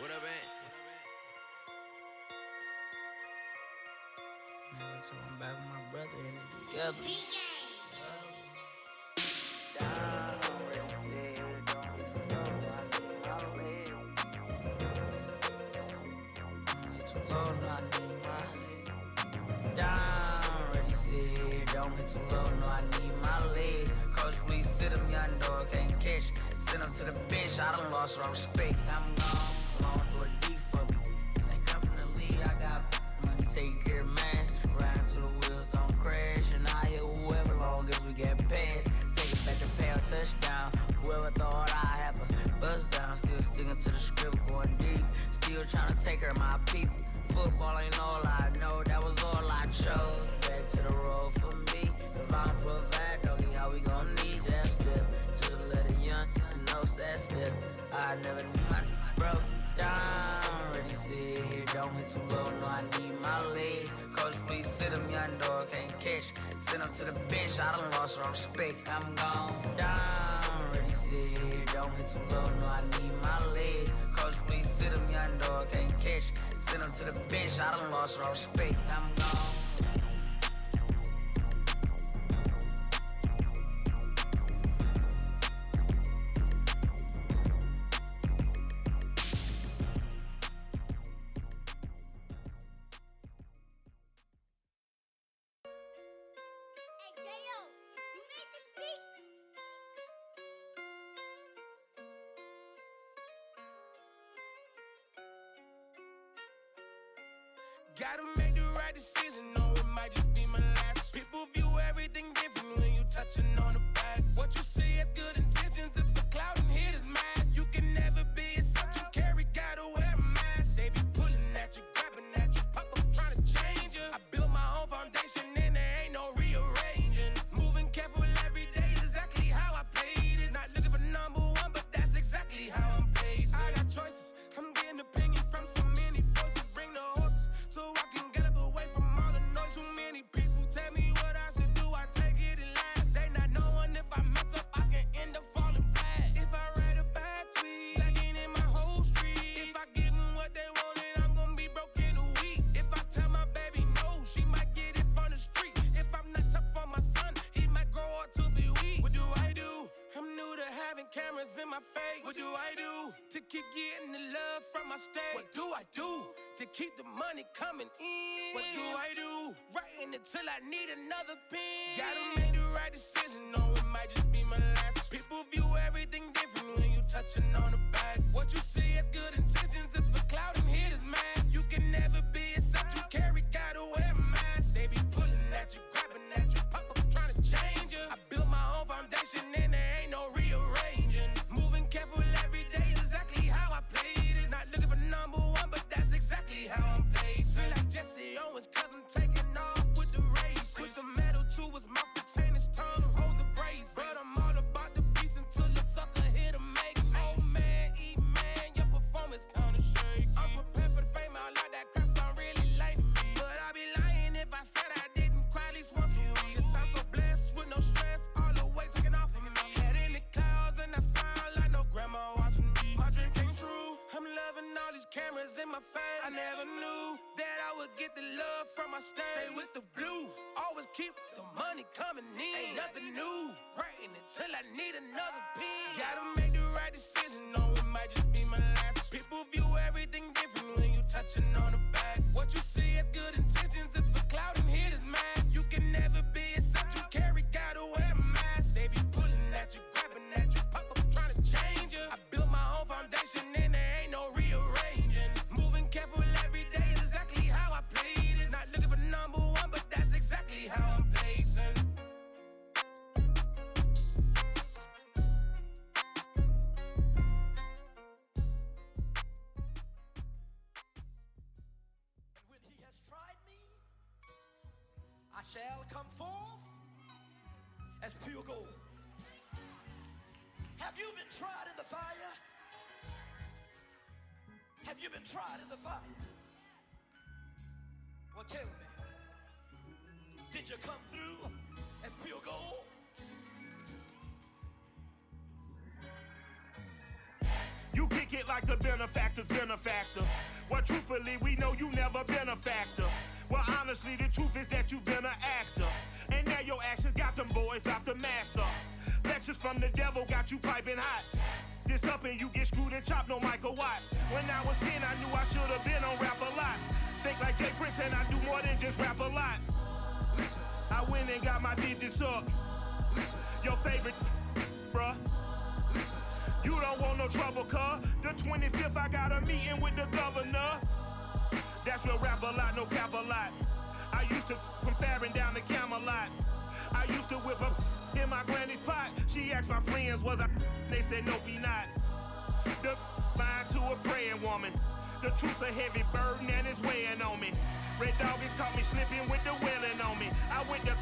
[SPEAKER 1] What up, man?
[SPEAKER 16] Never told him back with my brother and it together. Don't hit too low, no, I need my legs. Coach, please sit him, young dog, can't catch. Send him to the bench, I done lost all respect. I'm gone, do a D for me. This ain't come from the league, I got money, take care of mans. Ride till the wheels don't crash. And I hit whoever long as we get past. Take it back to pay a touchdown. Whoever thought I have a buzz down. Still sticking to the script, going deep. Still trying to take care of my people. Football ain't all I know, that was all I chose. Back to the road for me. If I'm provide, doggy, how we gon' need that step? Just let a young know that step. I never knew my broke down. Ready, sit here, don't hit too low, no, I need my legs. Coach, please sit him, young dog, can't catch. Send him to the bench, I done lost all respect. I'm gone down. Ready, sit here, don't hit too low, no, I need my legs. Coach, please sit him, young dog, can't catch. Send him to the bench, I done lost all respect. I'm gone.
[SPEAKER 3] Gotta make the right decision, no, it might just be my last. People view everything different when you touching on the back. What you see as good intentions is for clout and hit is mad. You can never be a subject, carry, gotta wear a mask. They be pulling at you, grabbing at you, pop up trying to change you. I built my own foundation and there ain't no rearranging. Moving careful every day is exactly how I played it. Not looking for number one, but that's exactly how I'm paced. I got choices, I'm getting opinion from so many voices. Bring the horses so I can get up away from all the noise. Too many people tell me what I should do, I take it and laugh. They not knowing if I mess up, I can end up falling flat. If I write a bad tweet, lagging in my whole street. If I give them what they wanted, I'm gonna be broke in a week. If I tell my baby no, she might get it from the street. If I'm not tough on my son, he might grow up to be weak. What do I do? I'm new to having cameras in my face. What do I do to keep getting the love from my state? What do I do to keep the money coming in? What do I do? Writing it till I need another pen. Gotta make the right decision, no, it might just be my last. People view everything different when you touching on the back. What you see as good intentions is for clout and hit is mad. You can never be a subject, carry, gotta wear a mask. They be pulling at you, grabbing at you, pop up trying to change you. I built my own foundation and there ain't no rearranging. Moving careful every day is exactly how I played it. Not looking for number one, but that's exactly how I'm placed. Feel like Jesse Owens, cause I'm taking off with the race. Put the metal to his mouth, retain his tongue, hold the brace. But I'm all about the beast until the sucker hit a make. Oh man, man, your performance kinda shaky. I'm prepared for the fame, I like that crap, so I'm really late to me. But I'd be lying if I said I didn't cry at least once a week. Cause I'm so blessed with no stress, all the weight taken off of me. Head in the clouds and I smile like no grandma watching me. My dream came true, I'm loving all these cameras in my face. I never knew that I would get the love from my state. Stay with the blue, always keep the money coming in. Ain't nothing new, writing it till I need another pen. Gotta make the right decision, no, it might just be my last. People view everything different when you touching on the back. What you see as good intentions is for clout and hit is mad. You can never be a subject, carry, gotta wear a mask. They be pulling at you, grabbing at you, pop up trying to change you. I built my own foundation and there ain't no rearranging. Moving careful every day is exactly how I played it. Not looking for number one, but that's exactly how I'm placing.
[SPEAKER 17] When he has tried me, I shall come forth as pure gold. Have you been tried in the fire? Have you been tried in the fire? Well, tell me, did you come through as pure gold?
[SPEAKER 18] You kick
[SPEAKER 3] it like the benefactor's benefactor. Well, truthfully, we know you never been a factor. Well, honestly, the truth is that you've been an actor. And now your actions got them boys about to mass up. Lectures from the devil got you piping hot. This up and you get screwed and chopped, no Michael Watts. When I was 10, I knew I should have been on rap a lot. Think like Jay Prince and I do more than just rap a lot. I went and got my digits up. Your favorite, bruh. You don't want no trouble, cuz. The 25th, I got a meeting with the governor. That's real rap a lot, no cap a lot. I used to from Farron down to Camelot. I used to whip up in my granny's pot. She asked my friends, was I? They said, nope, he not. The line to a praying woman. The truth's a heavy burden and it's weighing on me. Red Doggies caught me slipping with the wailing on me. I went to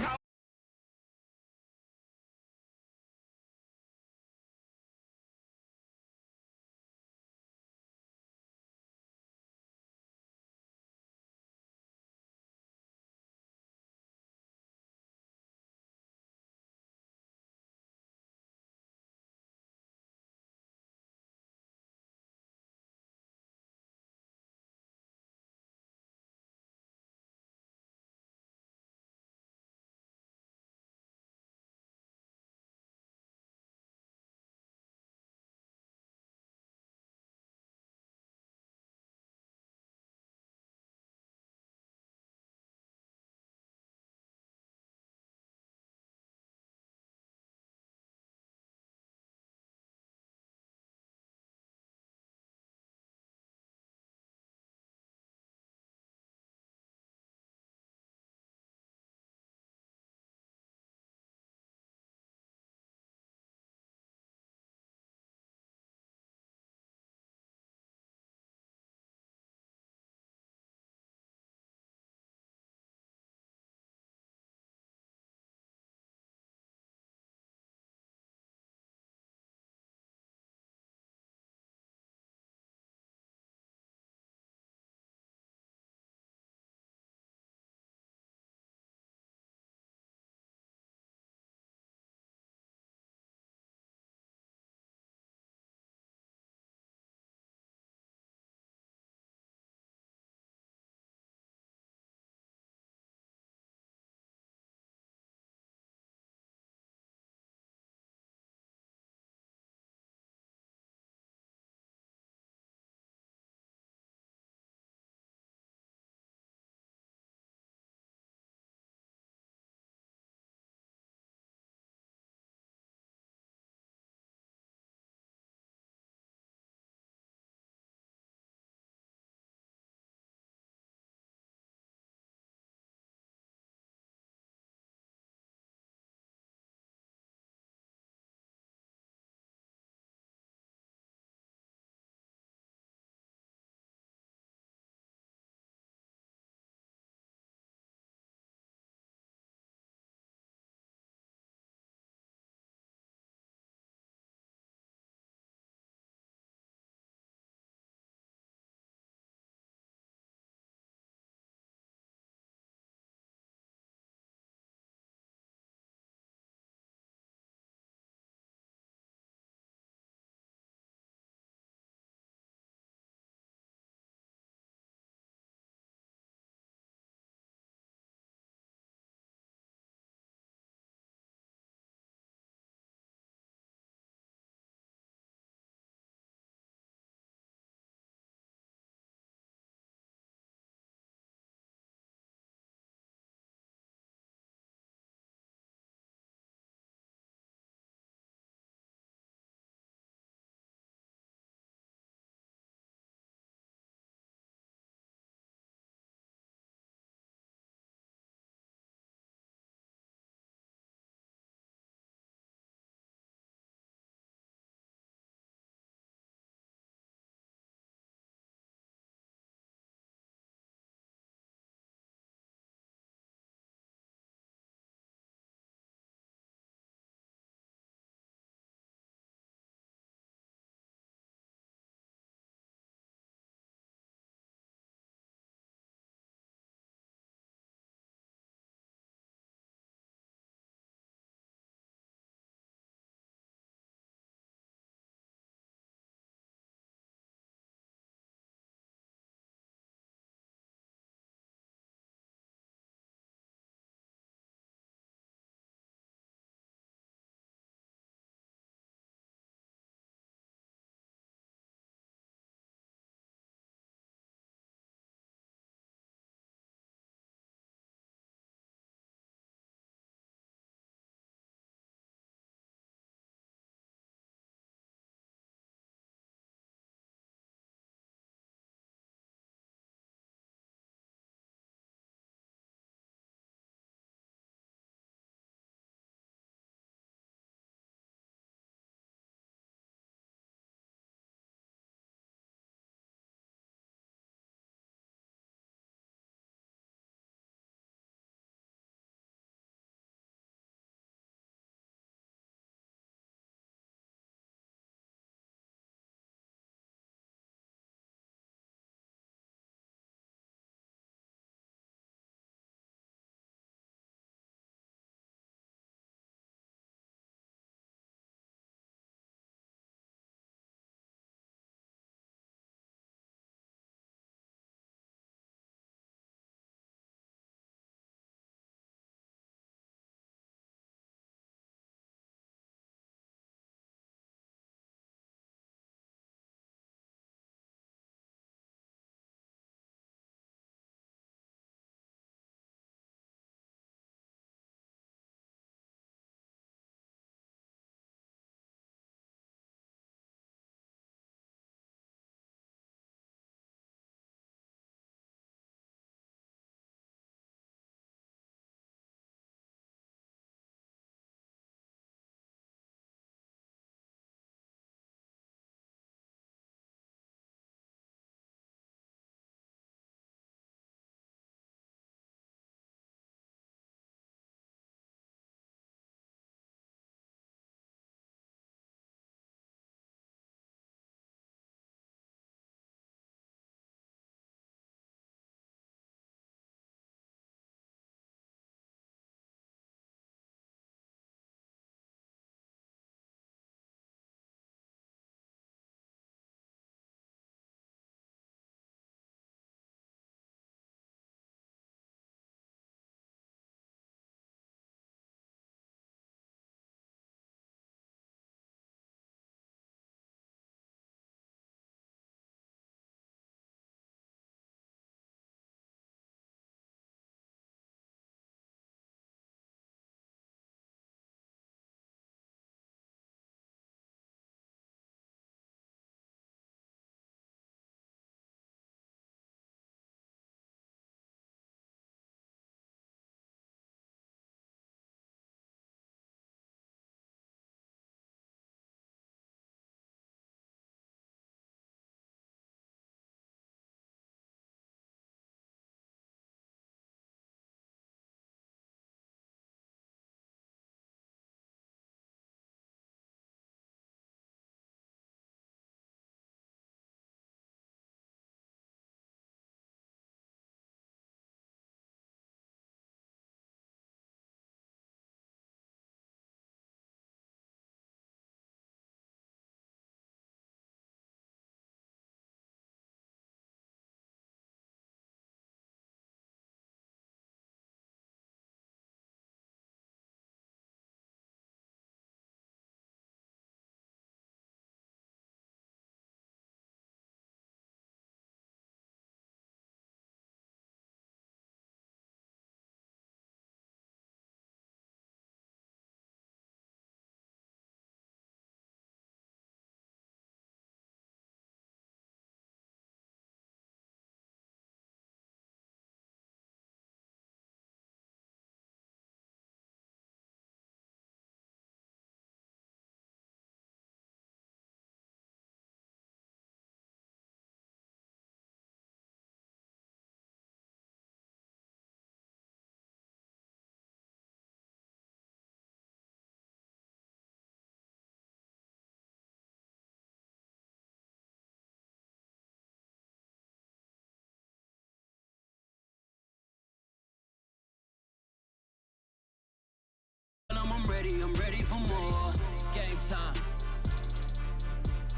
[SPEAKER 18] ready for more. Game time.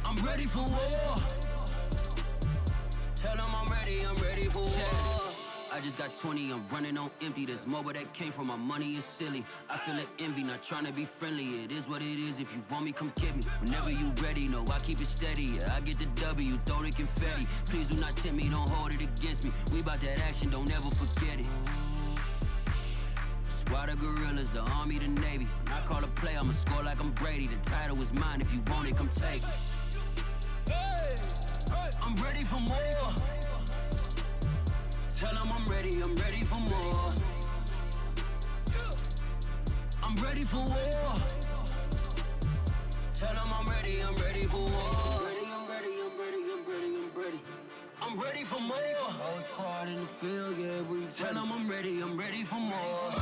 [SPEAKER 18] I'm ready for war. Tell them I'm ready for war. I just got 20, I'm running on empty. There's more where that came from, my money is silly. I feel it envy, not trying to be friendly. It is what it is, if you want me, come get me. Whenever you ready, no, I keep it steady. Yeah, I get the W, throw the confetti. Please do not tempt me, don't hold it against me. We bout that action, don't ever forget it. Squad of gorillas, the army, the navy. When I call a play, I'ma score like I'm Brady. The title is mine, if you want it, come take it. I'm ready for more. Tell them I'm ready for more. I'm ready for war. Tell them I'm ready for war. I'm ready for more. Whole squad in the field, yeah, we tell them I'm ready for more.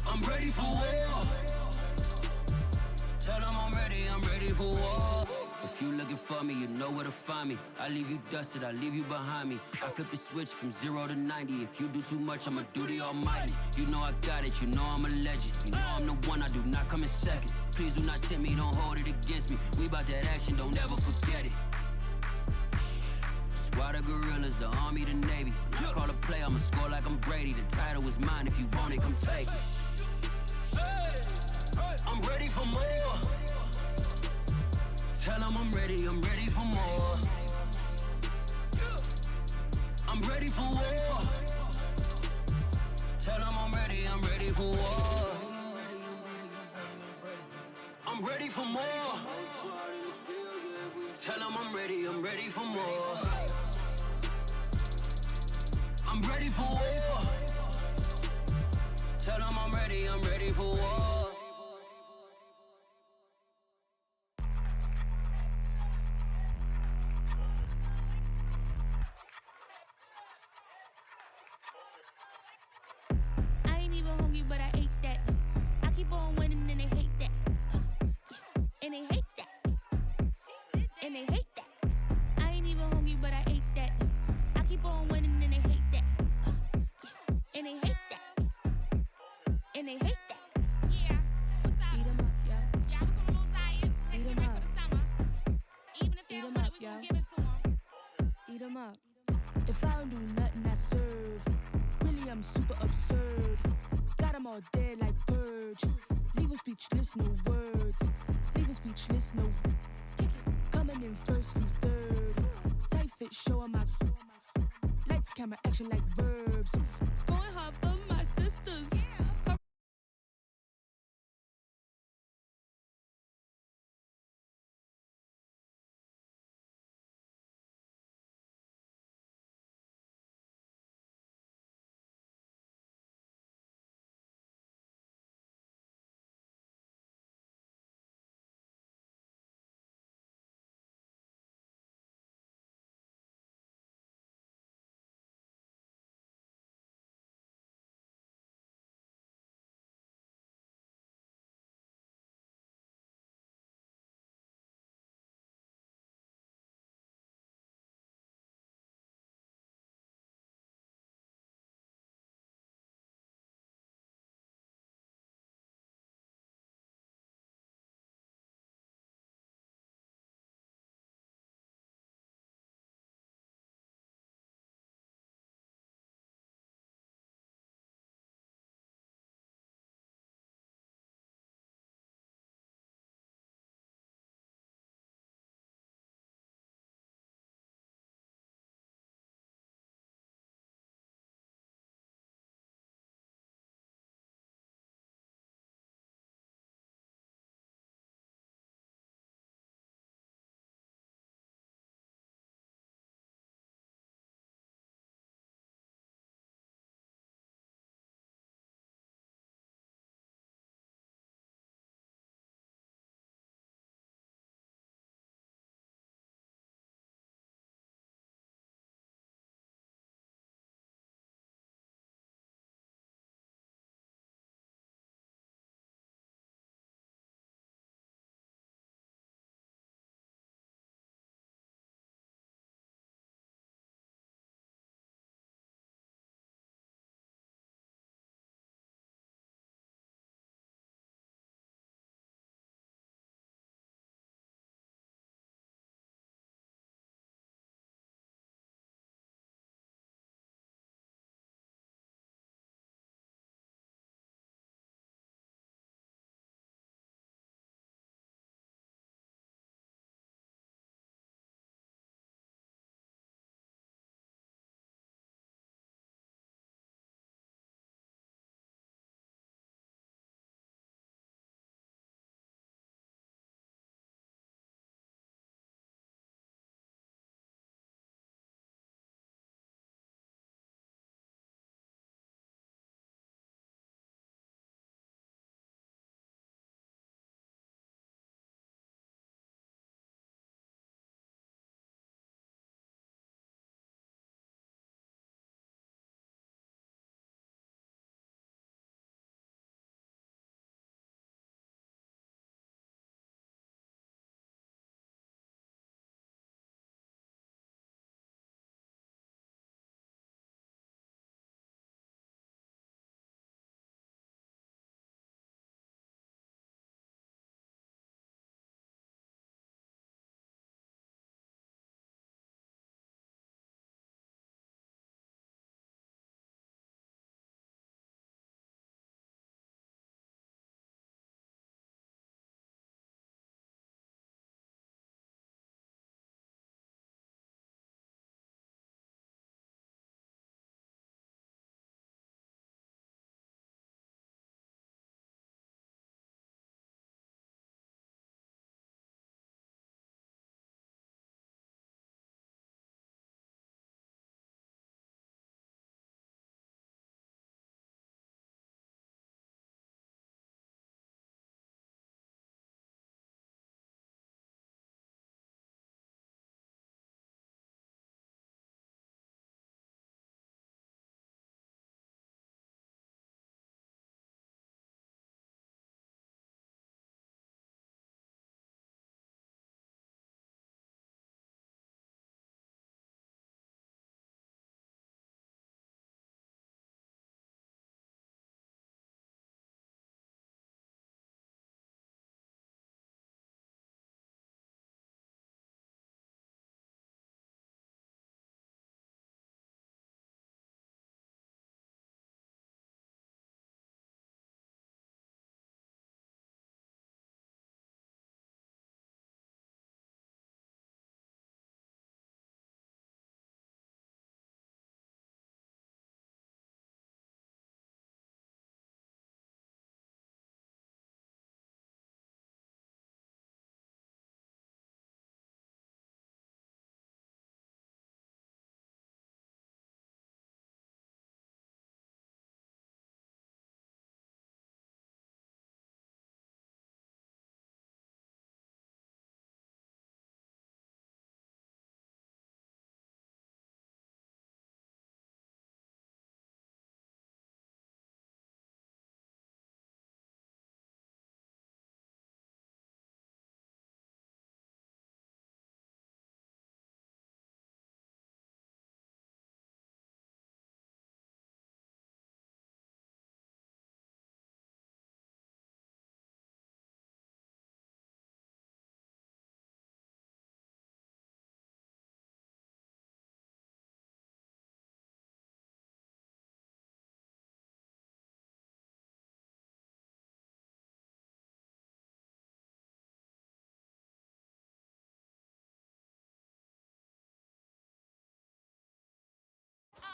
[SPEAKER 18] I'm ready for war. Tell them I'm ready for war. If you looking for me, you know where to find me. I leave you dusted, I leave you behind me. I flip the switch from 0 to 90. If you do too much, I'ma do the almighty. You know I got it, you know I'm a legend. You know I'm the one, I do not come in second. Please do not tempt me, don't hold it against me. We bout that action, don't ever forget it. Squad of gorillas, the army, the navy. When I call a play, I'ma score like I'm Brady. The title is mine, if you want it, come take it. I'm ready for more. Tell them I'm ready for more. I'm ready for war. Tell them I'm ready for war. I'm ready for more. Tell them I'm ready for more. I'm ready for war. Tell them I'm ready for war.
[SPEAKER 19] I ain't even hungry, but I ate that. I keep on winning and they hate that. And they hate that. And they hate that. I ain't even hungry, but I ate that. I keep on winning and they hate that. And they hate that. And they hate that.
[SPEAKER 20] Yeah, what's up?
[SPEAKER 19] Eat 'em up, yo.
[SPEAKER 20] Yeah, I was on a little diet. Had to
[SPEAKER 19] Eat 'em
[SPEAKER 20] get ready
[SPEAKER 19] up.
[SPEAKER 20] for the summer. Even if they
[SPEAKER 19] Eat
[SPEAKER 20] don't
[SPEAKER 19] 'em
[SPEAKER 20] want it,
[SPEAKER 19] up,
[SPEAKER 20] we gon'
[SPEAKER 19] yo.
[SPEAKER 20] give it to them.
[SPEAKER 19] Eat 'em up. If I don't do nothing, I serve. Really, I'm super absurd. Got 'em all dead like birds. Leave 'em speechless, no words. Leave 'em speechless, no. Coming in first, you third. Tight fit, show 'em my. Lights, camera, action like verbs. Going hard for my sisters.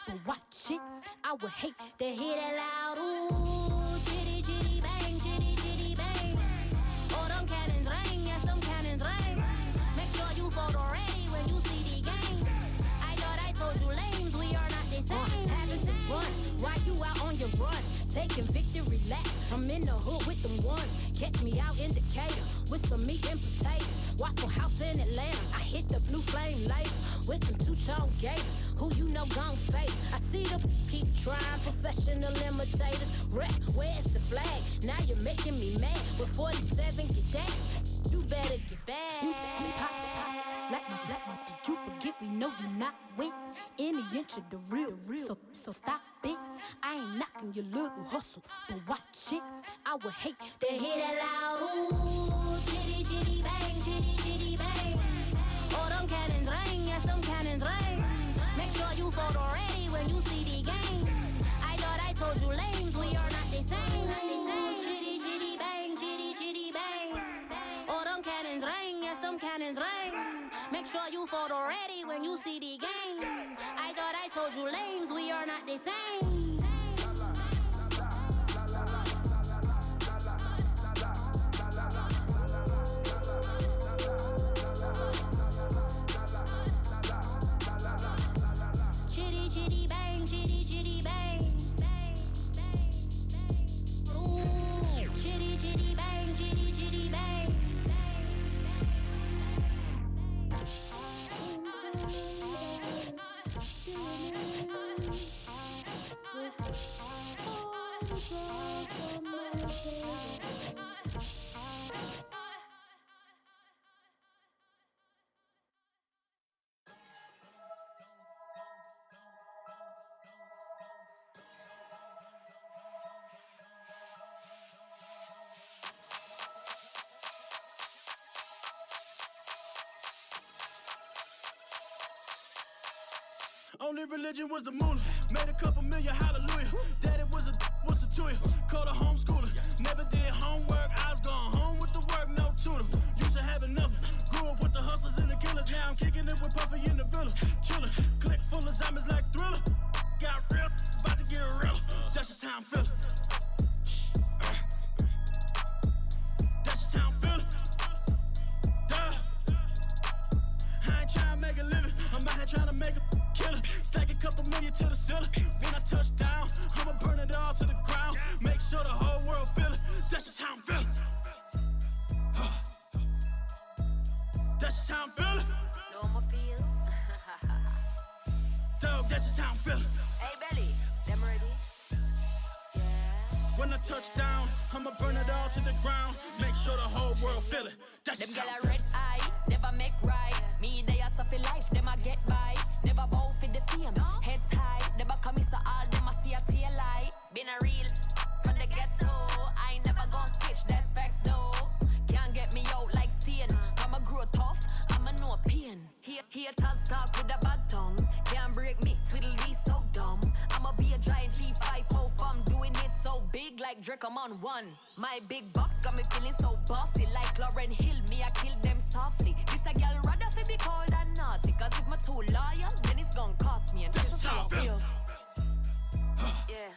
[SPEAKER 5] but watch it. I would hate to hear that loud ooh, chitty chitty bang, chitty chitty bang. Oh, them cannons ring, yes, them cannons ring. Make sure you photo ready when you see the game. I thought I told you lames, we are not the same. Having some fun while you out on your run, taking victory laps. I'm in the hood with them ones. Catch me out in Decatur with some meat and potatoes. Waffle House in Atlanta. I hit the blue flame later with them two-tone gators. Who you know gon' face? I see them keep trying, professional imitators. Rep, where's the flag? Now you're making me mad. With 47, get that. You better get back. You pop, like my. Did you forget we know you're not with any inch of the real. So stop it. I ain't knocking your little hustle, but watch it. I would hate to hear that loud ooh, chitty chitty bang, chitty chitty bang. Oh, them cannons ring, yes, them cannons ring. Make sure you photo ready when you see the game. I thought I told you lames, we are not the same. Chitty chitty bang, chitty chitty bang. Oh, them cannons ring, yes, them cannons ring. Make sure you photo ready when you see the game. I thought I told you lames, we are not the same. Chitty chitty bang, chitty chitty bang. Ooh, chitty chitty bang, chitty chitty bang.
[SPEAKER 21] Only religion was the moolah. Made a couple million, hallelujah. Daddy was a to you. Called a homeschooler. Never did homework. I was going home with the work, no tutor. Used to have enough. Grew up with the hustlers and the killers. Now I'm kicking it with Puffy in the villa. Chillin'. Click full of zombies like Thriller. Got real, about to get real. That's just how I'm feeling. That's just how I'm feeling. Duh. I ain't trying to make a living. I'm out here trying to make a killer. Stack a couple million to the ceiling. When I touch down, I'ma burn it all to the ground. Make sure the whole world feel it. That's just how I'm feeling. That's just how I'm feeling.
[SPEAKER 22] Know I'ma feel.
[SPEAKER 21] Dog, that's just how I'm feeling.
[SPEAKER 22] Hey, Belly, them ready? Yeah.
[SPEAKER 21] When I touch down, I'ma burn it all to the ground. Make sure the whole world feel it. That's
[SPEAKER 22] Them
[SPEAKER 21] just how
[SPEAKER 22] gyal
[SPEAKER 21] I'm
[SPEAKER 22] a
[SPEAKER 21] feeling.
[SPEAKER 22] red eye, never make right. Me, they are suffer life, them a get by. Never bow for the fame, heads high. Never come so all them a see a tail light. Been a real from the ghetto. I ain't never gon' switch, that's facts though. Can't get me out like Stain. I'ma grow tough, I'ma know pain. Haters talk with a bad tongue. Can't break me, twiddly so dumb. I'ma be a giant P5 from doing it so big like Drake, I'm on one. My big box got me feeling so bossy like Lauryn Hill. Me, I kill them softly. This a girl rather fi be cold and naughty. Cause if my too loyal, then it's gon' cost me. And that's just how I feel. Yeah.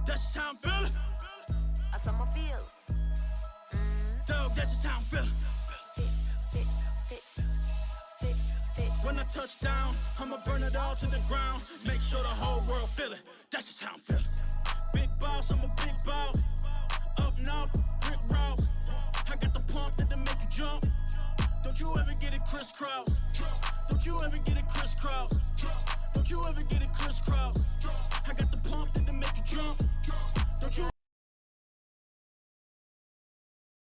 [SPEAKER 21] That's just how I'm feeling.
[SPEAKER 22] That's how I feel.
[SPEAKER 21] Dog, that's just how I'm feeling. When I touch down, I'ma burn it all to the ground. Make sure the whole world feel it. That's just how I'm feeling. Big boss, I'm a big boss. Up north, brick routes. I got the pump that'll make you jump. Don't you ever get it crisscross. Don't you ever get it crisscross. Don't you ever get it crisscross.